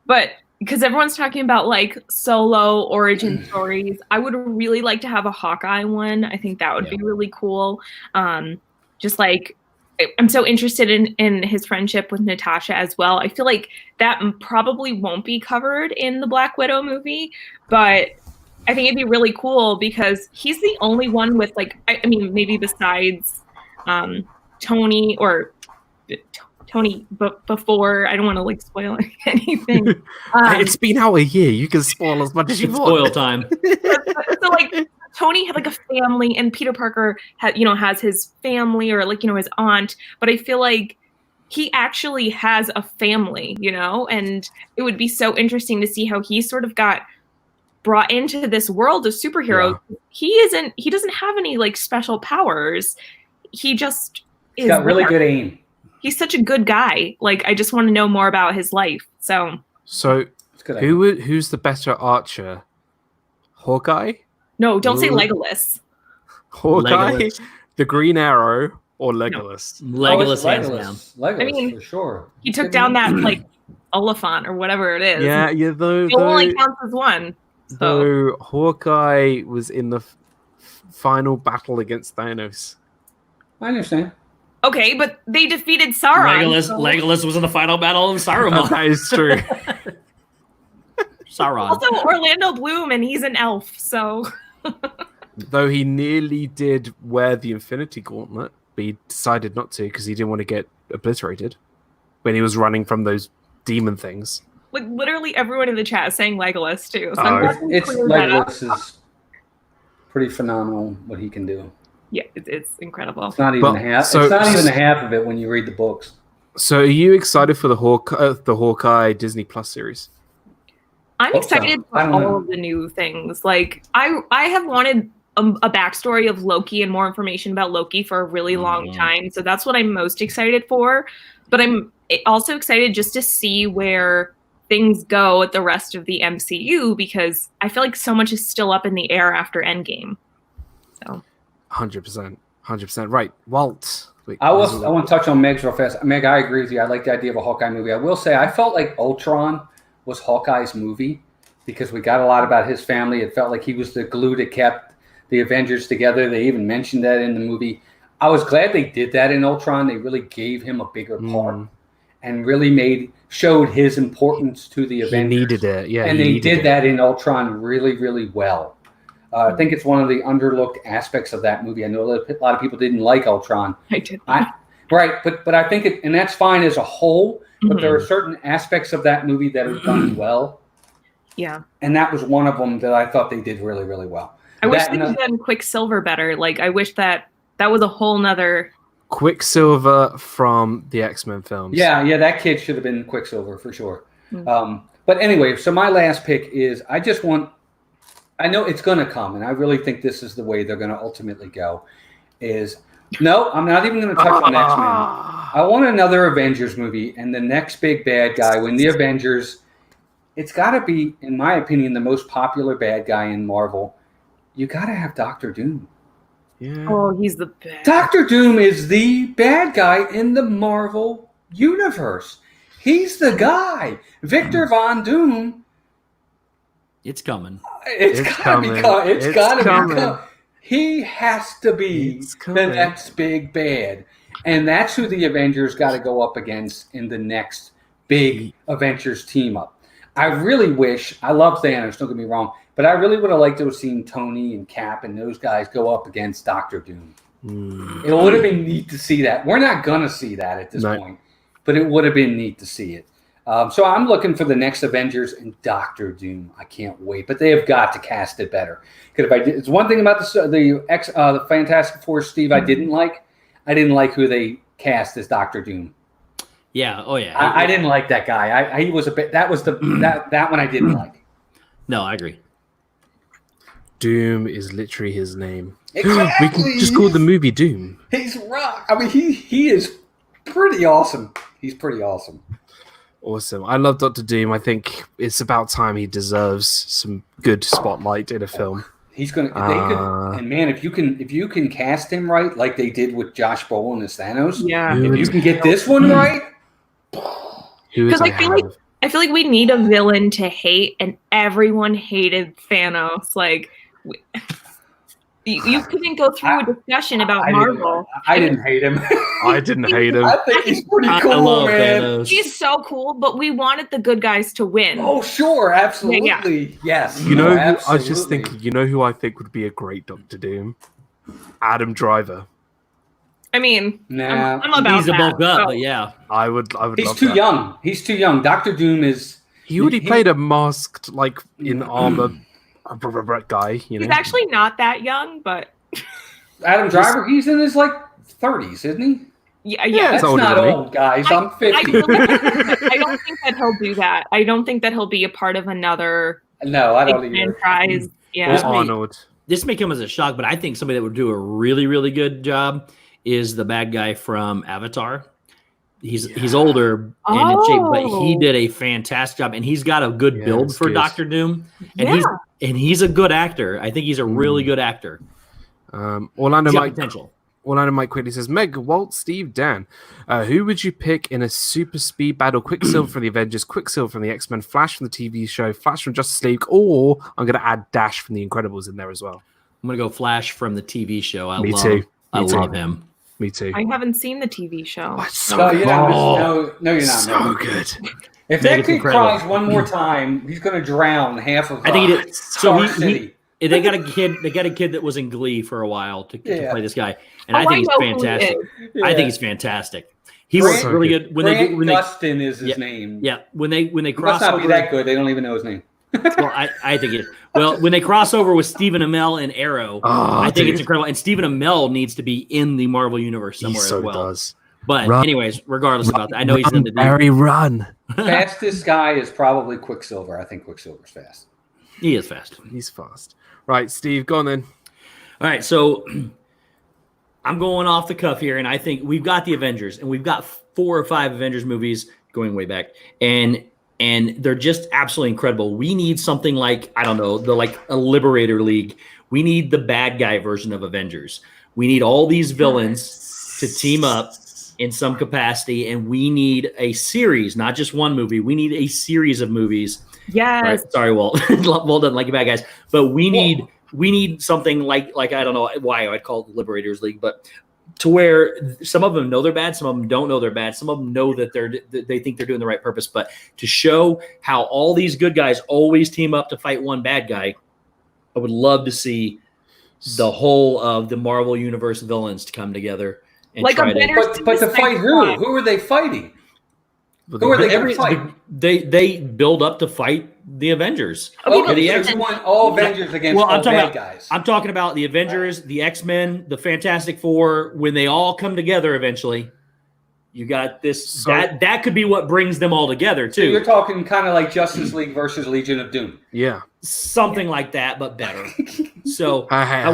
[SPEAKER 1] but because everyone's talking about like solo origin stories, I would really like to have a Hawkeye one. I think that would be really cool. Just like I'm so interested in his friendship with Natasha as well. I feel like that probably won't be covered in the Black Widow movie, but I think it'd be really cool because he's the only one with like, I mean, maybe besides Tony or Tony, but before, I don't want to like spoil anything.
[SPEAKER 2] It's been out a year. You can spoil as much as you want.
[SPEAKER 4] Spoil time.
[SPEAKER 1] So like Tony had like a family, and Peter Parker has his family, or like his aunt. But I feel like he actually has a family, and it would be so interesting to see how he sort of got brought into this world of superheroes. Yeah. He doesn't have any like special powers. He's
[SPEAKER 3] got really good aim.
[SPEAKER 1] He's such a good guy. Like, I just want to know more about his life. So
[SPEAKER 2] who's the better archer? Hawkeye?
[SPEAKER 1] No, don't say Legolas.
[SPEAKER 2] Hawkeye, Legolas. The Green Arrow, or Legolas?
[SPEAKER 4] No. Legolas hands down.
[SPEAKER 3] Legolas, I mean, for sure.
[SPEAKER 1] He took down that like elephant or whatever it is.
[SPEAKER 2] Yeah. Though
[SPEAKER 1] it only counts as one. So.
[SPEAKER 2] Though Hawkeye was in the final battle against Thanos.
[SPEAKER 3] I understand.
[SPEAKER 1] Okay, but they defeated Sauron.
[SPEAKER 4] Legolas was in the final battle of Saruman.
[SPEAKER 2] That is true.
[SPEAKER 4] Sauron.
[SPEAKER 1] Also, Orlando Bloom, and he's an elf, so...
[SPEAKER 2] Though he nearly did wear the Infinity Gauntlet, but he decided not to because he didn't want to get obliterated when he was running from those demon things.
[SPEAKER 1] Like, literally everyone in the chat is saying Legolas, too. So
[SPEAKER 3] Legolas is pretty phenomenal what he can do.
[SPEAKER 1] Yeah, it's incredible.
[SPEAKER 3] It's not even half. It's not even the half of it when you read the books.
[SPEAKER 2] So, are you excited for the Hawkeye Disney Plus series?
[SPEAKER 1] I'm excited for all of the new things. Like, I have wanted a backstory of Loki and more information about Loki for a really long time. So that's what I'm most excited for. But I'm also excited just to see where things go at the rest of the MCU, because I feel like so much is still up in the air after Endgame. So.
[SPEAKER 2] 100%. Right. Walt. Wait,
[SPEAKER 3] I want to touch on Meg's real fast. Meg, I agree with you. I like the idea of a Hawkeye movie. I will say I felt like Ultron was Hawkeye's movie because we got a lot about his family. It felt like he was the glue that kept the Avengers together. They even mentioned that in the movie. I was glad they did that in Ultron. They really gave him a bigger part and really showed his importance to the Avengers.
[SPEAKER 2] He needed it, yeah.
[SPEAKER 3] And they did that in Ultron really, really well. I think it's one of the underlooked aspects of that movie. I know a lot of people didn't like Ultron.
[SPEAKER 1] I did.
[SPEAKER 3] Right, but I think and that's fine as a whole, but there are certain aspects of that movie that are done well.
[SPEAKER 1] Yeah.
[SPEAKER 3] And that was one of them that I thought they did really, really well.
[SPEAKER 1] I wish they had done Quicksilver better. Like, I wish that was a whole nother...
[SPEAKER 2] Quicksilver from the X-Men films.
[SPEAKER 3] Yeah, that kid should have been Quicksilver for sure. But anyway, so my last pick is I know it's going to come, and I really think this is the way they're going to ultimately go, no, I'm not even going to touch on X-Men. I want another Avengers movie, and the next big bad guy, when the Avengers, it's got to be, in my opinion, the most popular bad guy in Marvel. You got to have Dr. Doom.
[SPEAKER 2] Yeah.
[SPEAKER 1] Oh, he's the best.
[SPEAKER 3] Dr. Doom is the bad guy in the Marvel universe. He's the guy. Victor Von Doom.
[SPEAKER 4] It's coming.
[SPEAKER 3] It's got to be coming. He has to be the next big bad. And that's who the Avengers got to go up against in the next big Avengers team up. I really wish, I love Thanos, don't get me wrong, but I really would have liked to have seen Tony and Cap and those guys go up against Dr. Doom. It would have been neat to see that. We're not going to see that at this point, but it would have been neat to see it. So I'm looking for the next Avengers and Doctor Doom. I can't wait, but they have got to cast it better. Because it's one thing about the Fantastic Four, Steve, I didn't like. I didn't like who they cast as Doctor Doom.
[SPEAKER 4] Yeah. Oh yeah.
[SPEAKER 3] I didn't like that guy. He was a bit. That was that one I didn't like.
[SPEAKER 4] No, I agree.
[SPEAKER 2] Doom is literally his name.
[SPEAKER 3] Exactly.
[SPEAKER 2] We can just call the movie Doom.
[SPEAKER 3] He's rock. I mean, he is pretty awesome. He's pretty awesome.
[SPEAKER 2] Awesome. I love Dr. Doom. I think it's about time he deserves some good spotlight in a film.
[SPEAKER 3] He's gonna. And man, if you can cast him right, like they did with Josh Brolin as Thanos.
[SPEAKER 1] Yeah.
[SPEAKER 3] If you can get this one right.
[SPEAKER 1] Because I feel like we need a villain to hate, and everyone hated Thanos. Like, you couldn't go through a discussion about Marvel.
[SPEAKER 3] I didn't hate him.
[SPEAKER 2] I didn't hate him.
[SPEAKER 3] I think he's pretty cool,
[SPEAKER 4] I love
[SPEAKER 3] man.
[SPEAKER 4] Thanos.
[SPEAKER 1] He's so cool, but we wanted the good guys to win.
[SPEAKER 3] Oh, sure, absolutely,
[SPEAKER 1] Yeah.
[SPEAKER 3] yes.
[SPEAKER 2] You know, I was
[SPEAKER 3] absolutely.
[SPEAKER 2] just thinking. You know who I think would be a great Doctor Doom? Adam Driver.
[SPEAKER 1] I mean,
[SPEAKER 3] Nah.
[SPEAKER 1] I'm about
[SPEAKER 4] He's a
[SPEAKER 1] that.
[SPEAKER 4] bulk up,
[SPEAKER 1] so-
[SPEAKER 4] but yeah.
[SPEAKER 2] I would
[SPEAKER 3] He's
[SPEAKER 2] love
[SPEAKER 3] too
[SPEAKER 2] that.
[SPEAKER 3] young. He's too young. Doctor Doom is.
[SPEAKER 2] He already played a masked, like in armor guy. You know,
[SPEAKER 1] He's actually not that young, but
[SPEAKER 3] Adam Driver. He's in his like 30s, isn't he?
[SPEAKER 1] yeah.
[SPEAKER 2] Yeah,
[SPEAKER 3] That's
[SPEAKER 2] He's older
[SPEAKER 3] not
[SPEAKER 2] than me.
[SPEAKER 3] old, guys. I'm 50.
[SPEAKER 1] I don't think that he'll do that. I don't think that he'll be a part of another
[SPEAKER 3] No, I don't
[SPEAKER 1] big
[SPEAKER 3] either.
[SPEAKER 1] franchise.
[SPEAKER 2] Or
[SPEAKER 1] Yeah.
[SPEAKER 2] Arnold.
[SPEAKER 4] This may come as a shock, but I think somebody that would do a really, really good job is the bad guy from Avatar. He's older and in shape, but he did a fantastic job, and he's got a good
[SPEAKER 2] Yeah,
[SPEAKER 4] build
[SPEAKER 2] it's
[SPEAKER 4] for
[SPEAKER 2] good.
[SPEAKER 4] Doctor Doom, and
[SPEAKER 1] Yeah.
[SPEAKER 4] he's a good actor. I think he's a really good actor.
[SPEAKER 2] Orlando
[SPEAKER 4] He's got
[SPEAKER 2] Mike.
[SPEAKER 4] potential.
[SPEAKER 2] Orlando Mike quickly says, Meg, Walt, Steve, Dan, who would you pick in a super speed battle? Quicksilver from the Avengers, Quicksilver from the X-Men, Flash from the TV show, Flash from Justice League, or I'm going to add Dash from the Incredibles in there as well.
[SPEAKER 4] I'm gonna go Flash from the TV show. I
[SPEAKER 2] Me
[SPEAKER 4] love,
[SPEAKER 2] too.
[SPEAKER 4] I
[SPEAKER 2] Me too.
[SPEAKER 4] love him.
[SPEAKER 2] Me too.
[SPEAKER 1] I haven't seen the TV show.
[SPEAKER 2] Oh, it's so
[SPEAKER 3] No,
[SPEAKER 2] good.
[SPEAKER 3] you're not. No, you're not.
[SPEAKER 2] So
[SPEAKER 3] man.
[SPEAKER 2] good.
[SPEAKER 3] If
[SPEAKER 4] Meg,
[SPEAKER 3] that
[SPEAKER 4] it's
[SPEAKER 3] kid
[SPEAKER 4] incredible.
[SPEAKER 3] cries one more time, he's going to drown half of.
[SPEAKER 4] I think he did. So
[SPEAKER 3] Star
[SPEAKER 4] he,
[SPEAKER 3] City.
[SPEAKER 4] they got a kid. They got a kid that was in Glee for a while to
[SPEAKER 3] Yeah.
[SPEAKER 4] play this guy, and
[SPEAKER 1] Oh,
[SPEAKER 4] I think he's
[SPEAKER 1] know who he
[SPEAKER 4] fantastic.
[SPEAKER 1] is.
[SPEAKER 4] I
[SPEAKER 3] Yeah.
[SPEAKER 4] think he's fantastic. He
[SPEAKER 3] Grant-
[SPEAKER 4] was really good when
[SPEAKER 3] Grant
[SPEAKER 4] they
[SPEAKER 3] Gustin is his
[SPEAKER 4] Yeah.
[SPEAKER 3] name.
[SPEAKER 4] yeah when they
[SPEAKER 3] He
[SPEAKER 4] cross
[SPEAKER 3] must not be
[SPEAKER 4] over.
[SPEAKER 3] that good. They don't even know his name.
[SPEAKER 4] Well, I think it. Well, when they cross over with Stephen Amell and Arrow,
[SPEAKER 2] Oh,
[SPEAKER 4] I think
[SPEAKER 2] dude.
[SPEAKER 4] it's incredible. And Stephen Amell needs to be in the Marvel universe
[SPEAKER 2] He
[SPEAKER 4] somewhere
[SPEAKER 2] so
[SPEAKER 4] as well.
[SPEAKER 2] does.
[SPEAKER 4] But
[SPEAKER 2] Run.
[SPEAKER 4] anyways, regardless about that, I know he's in the
[SPEAKER 2] Barry, run.
[SPEAKER 3] Fastest guy is probably Quicksilver. I think Quicksilver's fast.
[SPEAKER 4] He is fast.
[SPEAKER 2] He's fast. Right, Steve, go on then.
[SPEAKER 4] All right, so I'm going off the cuff here, and I think we've got the Avengers, and we've got 4 or 5 Avengers movies going way back, and they're just absolutely incredible. We need something like, I don't know, a Liberator League. We need the bad guy version of Avengers. We need all these villains to team up in some capacity, and we need a series, not just one movie. We need a series of movies.
[SPEAKER 1] Yes.
[SPEAKER 4] Right? Sorry, Walt. Walt doesn't like you bad guys, but we need something like I don't know why I'd call it the Liberators League, but to where some of them know they're bad, some of them don't know they're bad, some of them know that they think they're doing the right purpose, but to show how all these good guys always team up to fight one bad guy, I would love to see the whole of the Marvel Universe villains to come together and
[SPEAKER 1] Like
[SPEAKER 4] try
[SPEAKER 1] a
[SPEAKER 4] to.
[SPEAKER 1] better-
[SPEAKER 3] But to fight who? Who are they fighting? Who are they going to fight?
[SPEAKER 4] They build up to fight the Avengers.
[SPEAKER 1] Okay,
[SPEAKER 4] Or the
[SPEAKER 3] so
[SPEAKER 4] X-
[SPEAKER 3] you want all Avengers against
[SPEAKER 4] Well,
[SPEAKER 3] all
[SPEAKER 4] I'm talking
[SPEAKER 3] bad
[SPEAKER 4] about
[SPEAKER 3] guys.
[SPEAKER 4] I'm talking about the Avengers, the X-Men, the Fantastic Four. When they all come together eventually, you got this.
[SPEAKER 2] So-
[SPEAKER 4] that could be what brings them all together
[SPEAKER 3] So you're
[SPEAKER 4] too.
[SPEAKER 3] talking kind of like Justice League versus Legion of Doom.
[SPEAKER 2] Yeah.
[SPEAKER 4] Something like that, but better. So I
[SPEAKER 2] I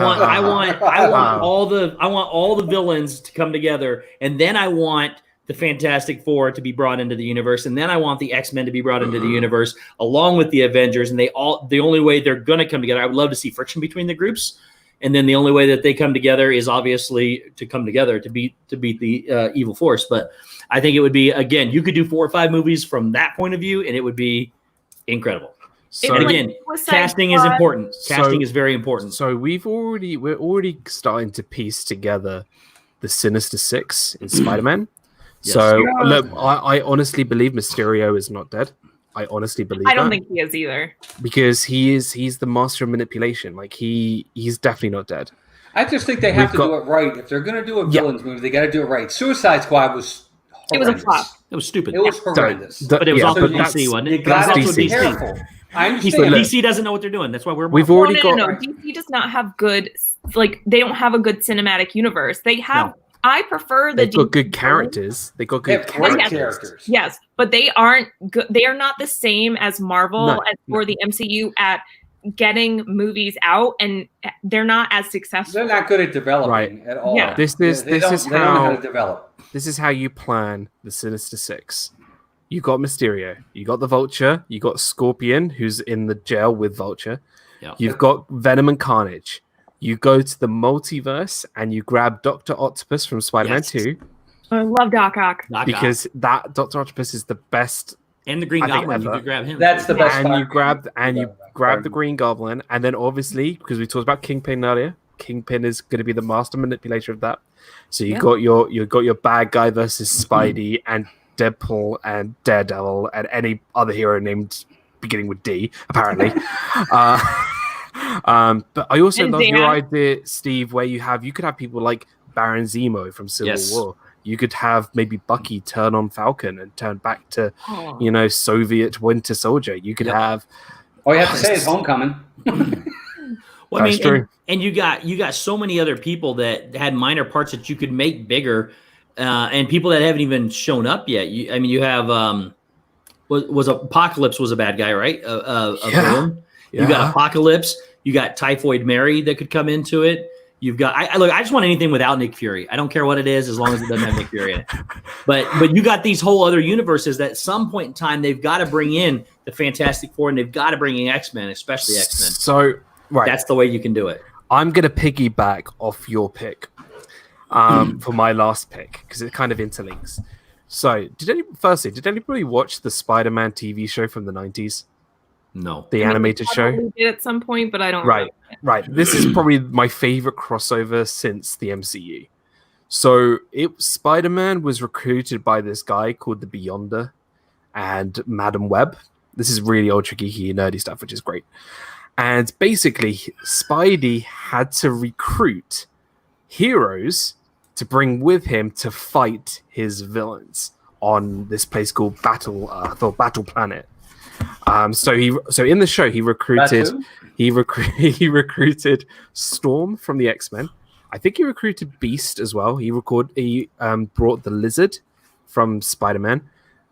[SPEAKER 4] want all the villains to come together, and then I want the Fantastic Four to be brought into the universe, and then I want the X-Men to be brought into the universe along with the Avengers, and the only way they're going to come together, I would love to see friction between the groups, and then the only way that they come together is obviously to come together to beat the evil force. But I think it would be, again, you could do 4 or 5 movies from that point of view, and it would be incredible.
[SPEAKER 2] So,
[SPEAKER 4] And
[SPEAKER 1] like
[SPEAKER 4] again,
[SPEAKER 1] Suicide
[SPEAKER 4] casting is
[SPEAKER 1] Squad.
[SPEAKER 4] important. Casting
[SPEAKER 2] So-
[SPEAKER 4] is very important.
[SPEAKER 2] so we're already starting to piece together the Sinister Six in Spider-Man.
[SPEAKER 4] Yes.
[SPEAKER 2] So
[SPEAKER 1] Yeah.
[SPEAKER 2] look, I honestly believe Mysterio is not dead. I honestly believe
[SPEAKER 1] I don't
[SPEAKER 2] that.
[SPEAKER 1] think he is either.
[SPEAKER 2] Because he's the master of manipulation. Like he's definitely not dead.
[SPEAKER 3] I just think they have
[SPEAKER 2] We've
[SPEAKER 3] to do it right. If they're going to do a
[SPEAKER 2] Yeah.
[SPEAKER 3] villains movie, they got to do it right. Suicide Squad was
[SPEAKER 1] It was a
[SPEAKER 3] horrendous.
[SPEAKER 1] flop.
[SPEAKER 4] It was stupid.
[SPEAKER 3] It was horrendous.
[SPEAKER 4] But it was also
[SPEAKER 3] so
[SPEAKER 4] DC, wasn't it?
[SPEAKER 3] You got to be
[SPEAKER 2] DC.
[SPEAKER 3] careful. I
[SPEAKER 4] DC,
[SPEAKER 3] understand.
[SPEAKER 4] DC doesn't know what they're doing. That's why
[SPEAKER 2] We've already got.
[SPEAKER 1] No. DC does not have good, like, they don't have a good cinematic universe. They have.
[SPEAKER 4] No.
[SPEAKER 1] I prefer the.
[SPEAKER 2] They've got good characters. They got good
[SPEAKER 3] characters.
[SPEAKER 1] Yes, but they aren't good. They are not the same as Marvel
[SPEAKER 2] No,
[SPEAKER 1] as for the MCU at getting movies out, and they're not as successful.
[SPEAKER 3] They're not good at developing at all.
[SPEAKER 1] Yeah.
[SPEAKER 2] This is
[SPEAKER 3] they don't know how
[SPEAKER 2] how
[SPEAKER 3] to develop.
[SPEAKER 2] this is how you plan the Sinister Six. You got Mysterio, you got the Vulture, you got Scorpion, who's in the jail with Vulture.
[SPEAKER 4] Yeah.
[SPEAKER 2] You've got Venom and Carnage. You go to the multiverse and you grab Dr. Octopus from Spider-Man 2
[SPEAKER 1] I love Doc Ock.
[SPEAKER 2] because that Dr. Octopus is the best.
[SPEAKER 4] And the Green
[SPEAKER 2] I think
[SPEAKER 4] Goblin, you
[SPEAKER 2] ever.
[SPEAKER 4] could grab him.
[SPEAKER 3] That's the best.
[SPEAKER 2] And you
[SPEAKER 3] Spider-Man.
[SPEAKER 2] grab the Green Goblin, and then obviously because we talked about Kingpin earlier, Kingpin is going to be the master manipulator of that. So you got your bad guy versus Spidey and Deadpool and Daredevil and any other hero named beginning with D, apparently. But I also love your idea, Steve, where you could have people like Baron Zemo from Civil War. You could have maybe Bucky turn on Falcon and turn back to, Soviet Winter Soldier. You could have.
[SPEAKER 3] All you have to say is Homecoming.
[SPEAKER 4] Well, I mean, and you got so many other people that had minor parts that you could make bigger, and people that haven't even shown up yet. You have was Apocalypse was a bad guy, right? Villain. You got Apocalypse. You got Typhoid Mary that could come into it. You've got I just want anything without Nick Fury. I don't care what it is as long as it doesn't have Nick Fury in it. But you got these whole other universes that at some point in time they've got to bring in the Fantastic Four and they've got to bring in X-Men, especially X-Men.
[SPEAKER 2] So
[SPEAKER 4] that's the way you can do it.
[SPEAKER 2] I'm gonna piggyback off your pick for my last pick because it kind of interlinks. So did anybody watch the Spider-Man TV show from the 90s?
[SPEAKER 4] No.
[SPEAKER 2] The animated show?
[SPEAKER 1] Did at some point, but I don't
[SPEAKER 2] Right. This is probably my favorite crossover since the MCU. So Spider-Man was recruited by this guy called the Beyonder and Madam Web. This is really ultra geeky, nerdy stuff, which is great. And basically, Spidey had to recruit heroes to bring with him to fight his villains on this place called Battle Planet. So in the show he recruited Storm from the X-Men. I think he recruited Beast as well. He brought the Lizard from Spider-Man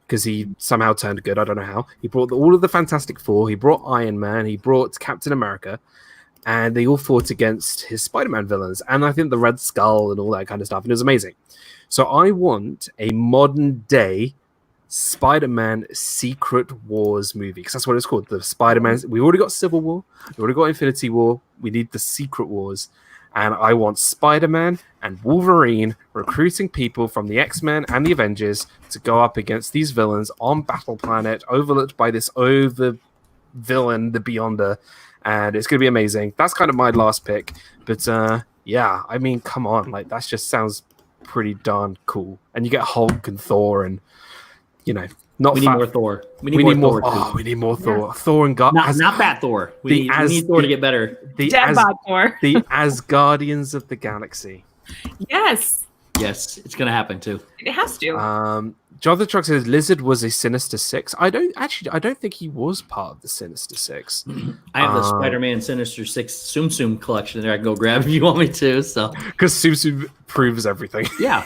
[SPEAKER 2] because he somehow turned good. I don't know how. He brought all of the Fantastic Four. He brought Iron Man. He brought Captain America, and they all fought against his Spider-Man villains. And I think the Red Skull and all that kind of stuff. And it was amazing. So I want a modern day Spider-Man Secret Wars movie because that's what it's called. The Spider-Man. We already got Civil War. We already got Infinity War. We need the Secret Wars, and I want Spider-Man and Wolverine recruiting people from the X-Men and the Avengers to go up against these villains on Battle Planet, overlooked by this villain, the Beyonder, and it's gonna be amazing. That's kind of my last pick, but yeah, I mean, come on, like that just sounds pretty darn cool, and you get Hulk and Thor and. We need more Thor. We need more Thor. We need more Thor. Yeah. Thor and God.
[SPEAKER 4] Not Fat Thor. We need Thor to get better.
[SPEAKER 2] The Asgardians of the Galaxy.
[SPEAKER 1] Yes,
[SPEAKER 4] it's gonna happen too.
[SPEAKER 1] It has to.
[SPEAKER 2] Jonathan Truck says Lizard was a Sinister Six. I don't think he was part of the Sinister Six.
[SPEAKER 4] I have the Spider-Man Sinister Six Tsum Tsum collection there. I can go grab if you want me to. So
[SPEAKER 2] because Tsum Tsum proves everything.
[SPEAKER 4] Yeah.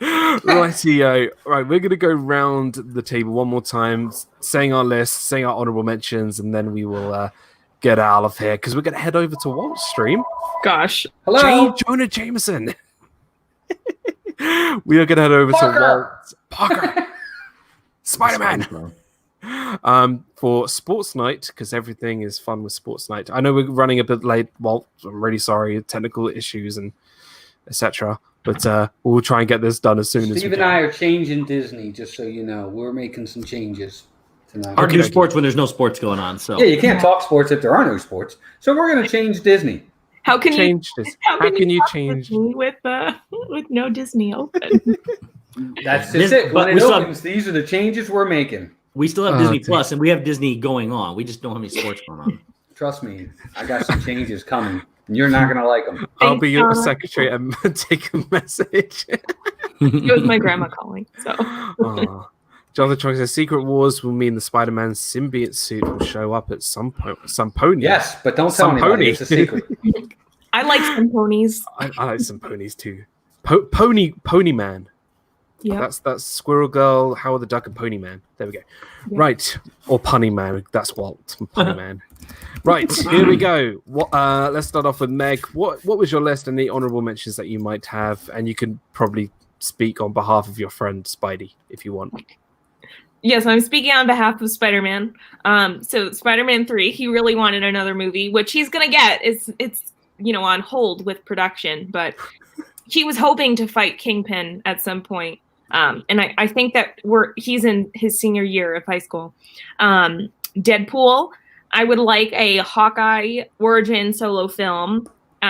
[SPEAKER 2] Rightio. Right, we're gonna go round the table one more time, saying our list, saying our honorable mentions, and then we will get out of here because we're gonna head over to Walt's stream.
[SPEAKER 1] Gosh,
[SPEAKER 3] hello,
[SPEAKER 2] Jonah Jameson. We are gonna head over to Walt Parker, Spider-Man, for Sports Night because everything is fun with Sports Night. I know we're running a bit late, Walt. I'm really sorry, technical issues and etc. But we'll try and get this done as soon as we can.
[SPEAKER 3] Steve and I are changing Disney, just so you know. We're making some changes tonight.
[SPEAKER 4] Hard to do sports when there's no sports going on. So
[SPEAKER 3] yeah, you can't talk sports if there are no sports. So we're going to change Disney.
[SPEAKER 1] How can
[SPEAKER 2] change this? How can you change
[SPEAKER 1] with no Disney open?
[SPEAKER 3] That's just it. When it opens, these are the changes we're making.
[SPEAKER 4] We still have Disney Plus, and we have Disney going on. We just don't have any sports going on.
[SPEAKER 3] Trust me, I got some changes coming. You're not going to like them.
[SPEAKER 2] I'll be your secretary and take a message.
[SPEAKER 1] It was my grandma calling. So.
[SPEAKER 2] Oh. Jonathan Chong says Secret Wars will mean the Spider-Man symbiote suit will show up at some point. Some pony.
[SPEAKER 3] Yes, but don't tell anybody. It's a secret.
[SPEAKER 1] I like some ponies.
[SPEAKER 2] I like some ponies too. Pony Man.
[SPEAKER 1] Yeah.
[SPEAKER 2] That's Squirrel Girl, Howard the Duck, and Pony Man. There we go. Yeah. Right. Or Punny Man. That's Walt. Punny Man. Right. Here we go. Let's start off with Meg. What was your list and the honorable mentions that you might have? And you can probably speak on behalf of your friend Spidey if you want.
[SPEAKER 1] Yes, I'm speaking on behalf of Spider-Man. So Spider-Man 3, he really wanted another movie, which he's gonna get. It's on hold with production, but he was hoping to fight Kingpin at some point. And I think that he's in his senior year of high school. Deadpool, I would like a Hawkeye origin solo film.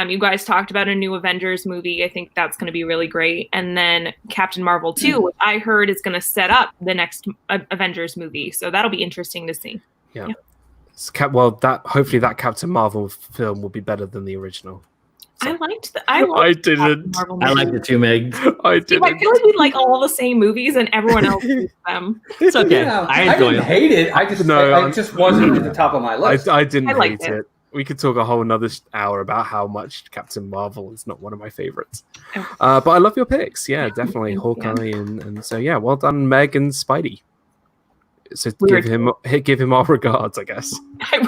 [SPEAKER 1] You guys talked about a new Avengers movie. I think that's going to be really great. And then Captain Marvel 2, which I heard is going to set up the next Avengers movie. So that'll be interesting to see.
[SPEAKER 2] Yeah. Hopefully that Captain Marvel film will be better than the original. So.
[SPEAKER 1] I
[SPEAKER 2] didn't.
[SPEAKER 4] I liked it too, Meg.
[SPEAKER 2] I didn't.
[SPEAKER 1] I feel like we like all the same movies and everyone else hates them.
[SPEAKER 4] It's okay.
[SPEAKER 3] Yeah,
[SPEAKER 4] I enjoy
[SPEAKER 3] didn't hate it. I just wasn't at the top of my list.
[SPEAKER 2] I didn't hate
[SPEAKER 1] it.
[SPEAKER 2] We could talk a whole nother hour about how much Captain Marvel is not one of my favorites. But I love your picks. Yeah, definitely. Hawkeye and so yeah, well done, Meg and Spidey. So give him our regards, I guess.
[SPEAKER 1] I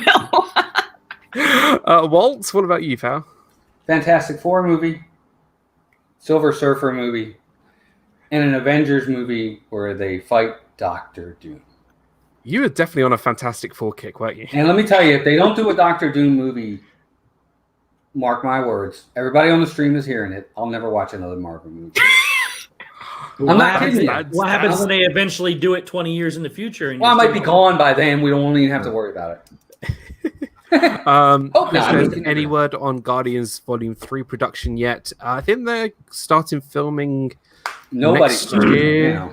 [SPEAKER 2] will. Walt, what about you, pal?
[SPEAKER 3] Fantastic Four movie, Silver Surfer movie, and an Avengers movie where they fight Doctor Doom.
[SPEAKER 2] You were definitely on a Fantastic Four kick, weren't you?
[SPEAKER 3] And let me tell you, if they don't do a Doctor Doom movie, mark my words, everybody on the stream is hearing it, I'll never watch another Marvel movie. I'm not kidding you.
[SPEAKER 4] What happens when they eventually do it 20 years in the future? And
[SPEAKER 3] I might be gone by then. We won't even have to worry about it.
[SPEAKER 2] Any word on Guardians Volume 3 production yet? I think they're starting filming next year.
[SPEAKER 3] Yeah.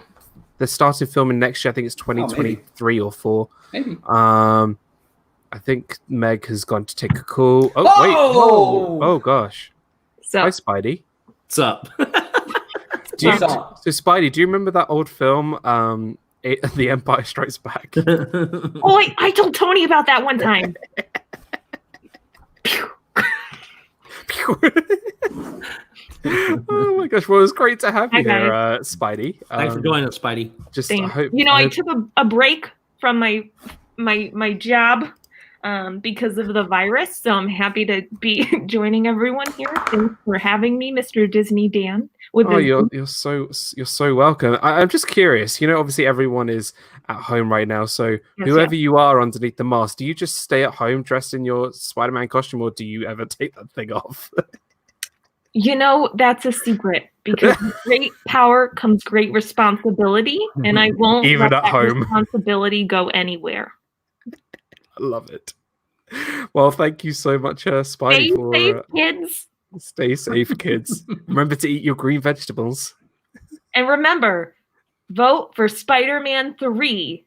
[SPEAKER 2] They're starting filming next year. I think it's 2023 or 4.
[SPEAKER 3] Maybe.
[SPEAKER 2] I think Meg has gone to take a call. Oh, wait. Oh, gosh. Hi, Spidey.
[SPEAKER 4] What's up?
[SPEAKER 2] So, Spidey, do you remember that old film, The Empire Strikes Back?
[SPEAKER 1] Oh, I told Tony about that one time.
[SPEAKER 2] Oh my gosh! Well, it was great to have you here, Spidey.
[SPEAKER 4] Thanks for joining us, Spidey.
[SPEAKER 1] I took a break from my job because of the virus, so I'm happy to be joining everyone here. Thanks for having me, Mr. Disney Dan.
[SPEAKER 2] You're so welcome. I'm just curious. Obviously everyone is at home right now, so whoever you are underneath the mask, do you just stay at home dressed in your Spider-Man costume, or do you ever take that thing off?
[SPEAKER 1] That's a secret, because with great power comes great responsibility, and I won't
[SPEAKER 2] even
[SPEAKER 1] let
[SPEAKER 2] at
[SPEAKER 1] that
[SPEAKER 2] home
[SPEAKER 1] responsibility go anywhere.
[SPEAKER 2] I love it. Well, thank you so much, Spidey.
[SPEAKER 1] Stay safe, kids.
[SPEAKER 2] Stay safe, kids. Remember to eat your green vegetables.
[SPEAKER 1] And remember, vote for Spider-Man 3.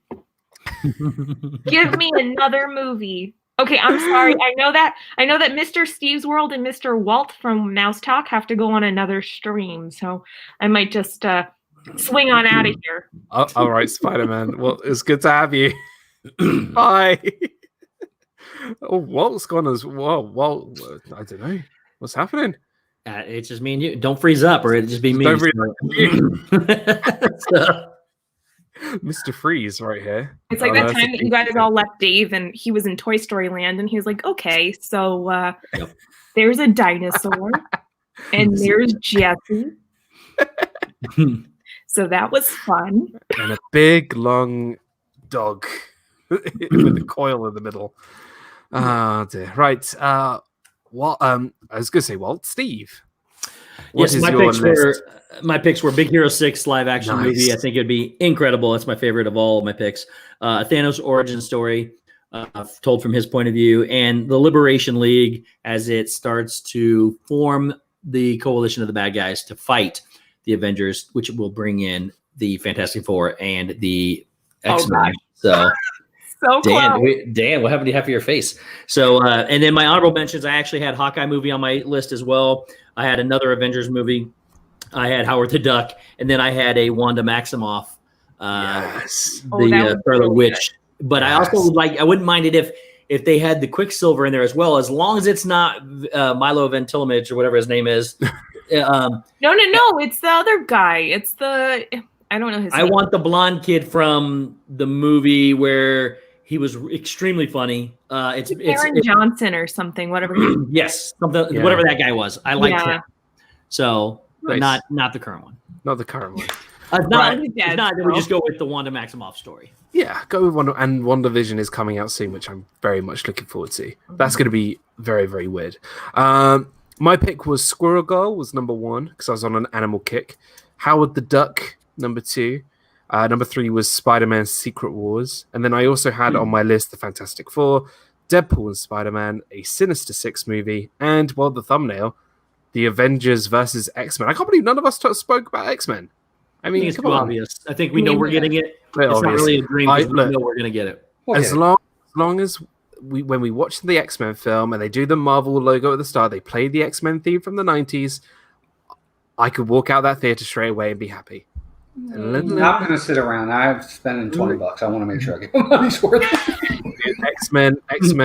[SPEAKER 1] Give me another movie. Okay, I'm sorry. I know that Mr. Steve's World and Mr. Walt from Mouse Talk have to go on another stream, so I might just swing on out of here.
[SPEAKER 2] All right, Spider-Man. Well, it's good to have you. Bye. Oh, Walt's gone as well. Walt, I don't know. What's happening?
[SPEAKER 4] It's just me and you. Don't freeze up, or it'll just be me.
[SPEAKER 2] Mr. Freeze right here.
[SPEAKER 1] It's like that time that you guys all left Dave and he was in Toy Story Land and he was like, okay, so there's a dinosaur and there's Jesse. So that was fun.
[SPEAKER 2] And a big, long dog with a coil in the middle. Oh, dear. Right. I was going to say, Walt, Steve.
[SPEAKER 4] Yes, my picks were Big Hero 6 live action movie. I think it'd be incredible. That's my favorite of all of my picks. Thanos origin story told from his point of view, and the Liberation League as it starts to form the coalition of the bad guys to fight the Avengers, which will bring in the Fantastic Four and the X-Men.
[SPEAKER 1] So So close.
[SPEAKER 4] Dan, what happened to half of your face? So, and then my honorable mentions, I actually had Hawkeye movie on my list as well. I had another Avengers movie. I had Howard the Duck, and then I had a Wanda Maximoff, the Scarlet Witch. But I also would I wouldn't mind it if they had the Quicksilver in there as well, as long as it's not Milo Ventimiglia or whatever his name is.
[SPEAKER 1] No, it's the other guy. It's the I don't know his name.
[SPEAKER 4] I want the blonde kid from the movie where he was extremely funny. It's
[SPEAKER 1] Aaron Johnson or something, whatever.
[SPEAKER 4] Whatever that guy was. I liked him. So, but not the current one.
[SPEAKER 2] Not the current one.
[SPEAKER 4] Then we just go with the Wanda Maximoff story.
[SPEAKER 2] Yeah, go with Wanda. And WandaVision is coming out soon, which I'm very much looking forward to. That's going to be very, very weird. My pick was Squirrel Girl was number 1 because I was on an animal kick. Howard the Duck, number 2. Number 3 was Spider-Man Secret Wars. And then I also had on my list the Fantastic Four, Deadpool and Spider-Man, a Sinister Six movie, and, well, the thumbnail, the Avengers versus X-Men. I can't believe none of us spoke about X-Men. I mean,
[SPEAKER 4] it's obvious. I think we know we're getting it. It's not really a dream. We know we're going to get it.
[SPEAKER 2] As long as when we watch the X-Men film and they do the Marvel logo at the start, they play the X-Men theme from the 90s, I could walk out that theater straight away and be happy.
[SPEAKER 3] I'm not going to sit around. I'm spending $20. I want to make sure I get my money's worth.
[SPEAKER 2] X-Men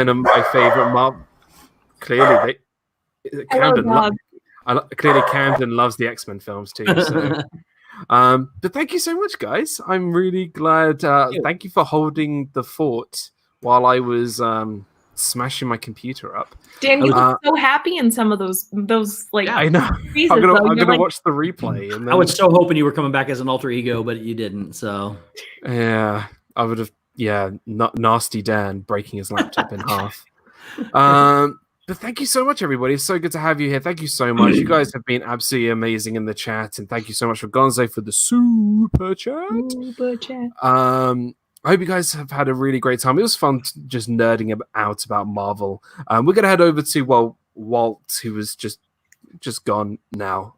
[SPEAKER 2] are my favorite Marvel. Clearly, Camden loves the X-Men films too. So. But thank you so much, guys. I'm really glad. Thank you for holding the fort while I was smashing my computer up.
[SPEAKER 1] Dan, you look so happy in some of those like.
[SPEAKER 2] I know. I'm gonna watch the replay. And then...
[SPEAKER 4] I was so hoping you were coming back as an alter ego, but you didn't. So
[SPEAKER 2] yeah, I would have. Yeah, nasty Dan breaking his laptop in half. But thank you so much, everybody. It's so good to have you here. Thank you so much. You guys have been absolutely amazing in the chat, and thank you so much for Gonzo for the super chat. I hope you guys have had a really great time. It was fun just nerding out about Marvel. We're gonna head over to Walt, who was just gone now.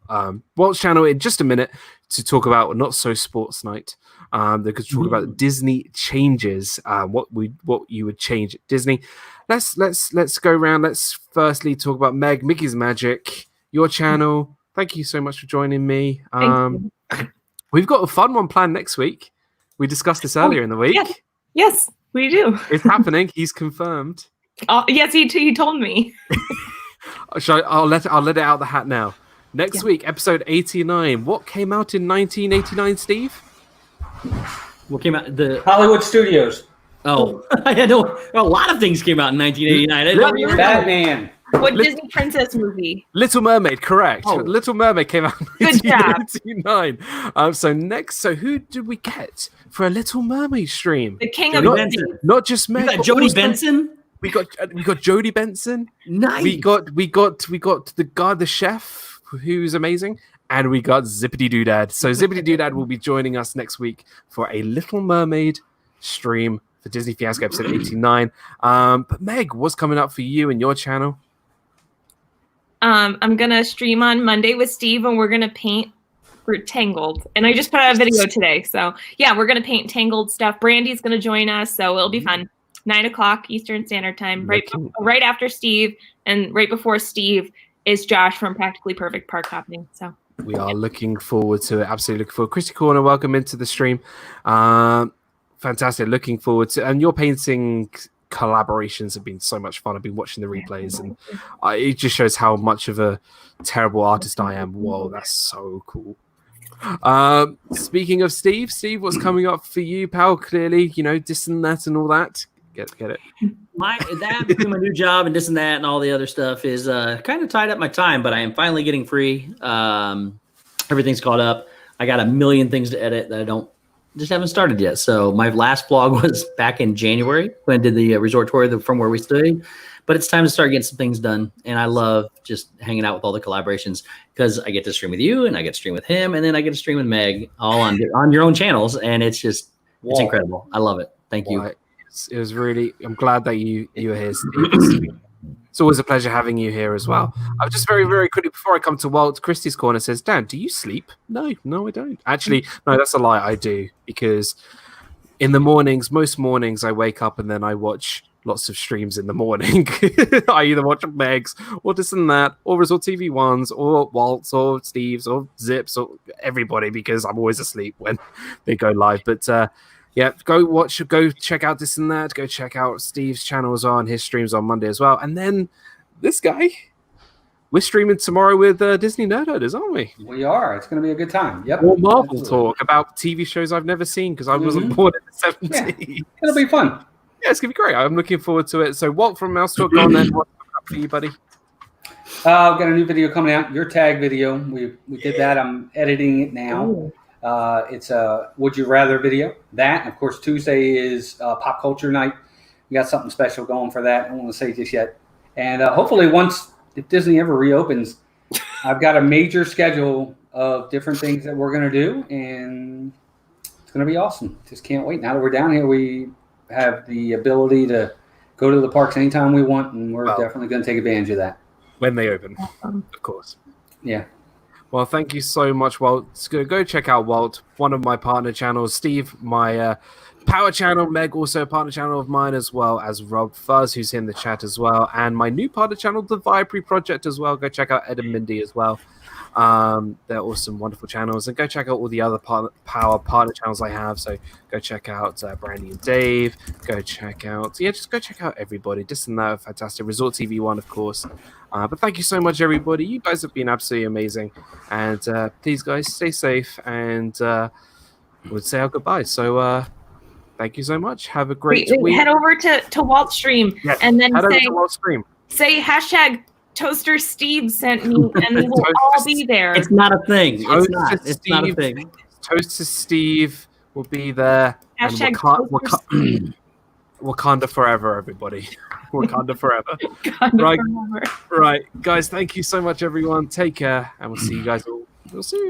[SPEAKER 2] Walt's channel in just a minute to talk about Not So Sports Night. They could talk about Disney changes. What you would change at Disney. Let's go around. Let's firstly talk about Mickey's Magic, your channel. Thank you so much for joining me. We've got a fun one planned next week. We discussed this earlier in the week.
[SPEAKER 1] Yes, we do.
[SPEAKER 2] It's happening. He's confirmed.
[SPEAKER 1] Yes, he told me.
[SPEAKER 2] I'll let it out the hat now. Next week, episode 89. What came out in 1989, Steve?
[SPEAKER 4] What came out? The
[SPEAKER 3] Hollywood Studios.
[SPEAKER 4] Oh, I know. A lot of things came out in 1989.
[SPEAKER 3] Batman.
[SPEAKER 1] What Disney princess movie?
[SPEAKER 2] Little Mermaid, correct. Oh. Little Mermaid came out in 1989. So who did we get for a Little Mermaid stream?
[SPEAKER 1] The King of Benson.
[SPEAKER 2] Not just Meg.
[SPEAKER 4] We got Jodie Benson.
[SPEAKER 2] We got Jodie Benson.
[SPEAKER 4] Nice.
[SPEAKER 2] We got the guy, the chef, who's amazing. And we got Zippity Doodad. So Zippity Doodad will be joining us next week for a Little Mermaid stream for Disney Fiasco episode 89. But Meg, what's coming up for you and your channel?
[SPEAKER 1] I'm gonna stream on Monday with Steve, and we're gonna paint Tangled. And I just put out a video today, so yeah, we're gonna paint Tangled stuff. Brandy's gonna join us, so it'll be fun. 9:00 Eastern Standard Time, right after Steve, and right before Steve is Josh from Practically Perfect Park Hopping. So
[SPEAKER 2] we are looking forward to it. Absolutely looking forward. Christy Corner, welcome into the stream. Fantastic. Looking forward to, and your painting collaborations have been so much fun. I've been watching the replays, and it just shows how much of a terrible artist I am. Whoa, that's so cool. Speaking of Steve, what's coming up for you, pal? Clearly, this and that and all that. Get it.
[SPEAKER 4] That between my new job and this and that and all the other stuff is kind of tied up my time, but I am finally getting free. Everything's caught up. I got a million things to edit that I just haven't started yet. So my last vlog was back in January when I did the resort tour from where we stayed. But it's time to start getting some things done. And I love just hanging out with all the collaborations because I get to stream with you and I get to stream with him. And then I get to stream with Meg all on your own channels. And it's incredible. I love it. Thank you.
[SPEAKER 2] It was really, I'm glad that you were here, Steve. It's always a pleasure having you here as well. I was just very, very quickly before I come to Walt, Christy's Corner says, Dan, do you sleep? No, I don't. Actually, no, that's a lie. I do, because in the mornings, most mornings, I wake up and then I watch lots of streams in the morning. I either watch Meg's or this and that, or Resort TV Ones, or Walt's, or Steve's, or Zips, or everybody, because I'm always asleep when they go live. But yeah, go check out this and that. Go check out Steve's channel as well, and his streams on Monday as well. And then this guy, we're streaming tomorrow with Disney Nerders, aren't we?
[SPEAKER 3] We are. It's going to be a good time. Yep.
[SPEAKER 2] More Marvel talk about TV shows I've never seen because I wasn't born in the 70s.
[SPEAKER 3] Yeah. It'll be fun.
[SPEAKER 2] Yeah, it's going to be great. I'm looking forward to it. So, Walt from Mouse Talk on then. What's up for you, buddy?
[SPEAKER 3] I've got a new video coming out, your tag video. We did that. I'm editing it now. It's a Would You Rather video. That, and of course, Tuesday is Pop Culture Night. We got something special going for that. I don't want to say just yet. And hopefully if Disney ever reopens, I've got a major schedule of different things that we're going to do, and it's going to be awesome. Just can't wait. Now that we're down here, we have the ability to go to the parks anytime we want, and we're definitely going to take advantage of that.
[SPEAKER 2] When they open, of course.
[SPEAKER 3] Yeah.
[SPEAKER 2] Well, thank you so much, Walt. Go check out Walt, one of my partner channels. Steve, my Power channel. Meg, also a partner channel of mine, as well as RobFuz, who's in the chat as well. And my new partner channel, the VIAPREE Project as well. Go check out Ed and Mindy as well. They're awesome, wonderful channels. And go check out all the other Power partner channels I have. So go check out Brandy and Dave. Go check out, just go check out everybody. This and that, fantastic. Resort TV 1, of course. But thank you so much, everybody. You guys have been absolutely amazing. And please, guys, stay safe. And we'll say our goodbyes. So thank you so much. Have a great week.
[SPEAKER 1] Head over to Walt's stream and then say hashtag Toaster Steve sent me, and we will all be there.
[SPEAKER 4] It's not a thing. It's not a thing.
[SPEAKER 2] Toaster Steve will be there.
[SPEAKER 1] Hashtag
[SPEAKER 2] Wakanda forever, everybody. Wakanda forever.
[SPEAKER 1] Wakanda forever.
[SPEAKER 2] Right, guys. Thank you so much, everyone. Take care, and we'll see you guys all real soon.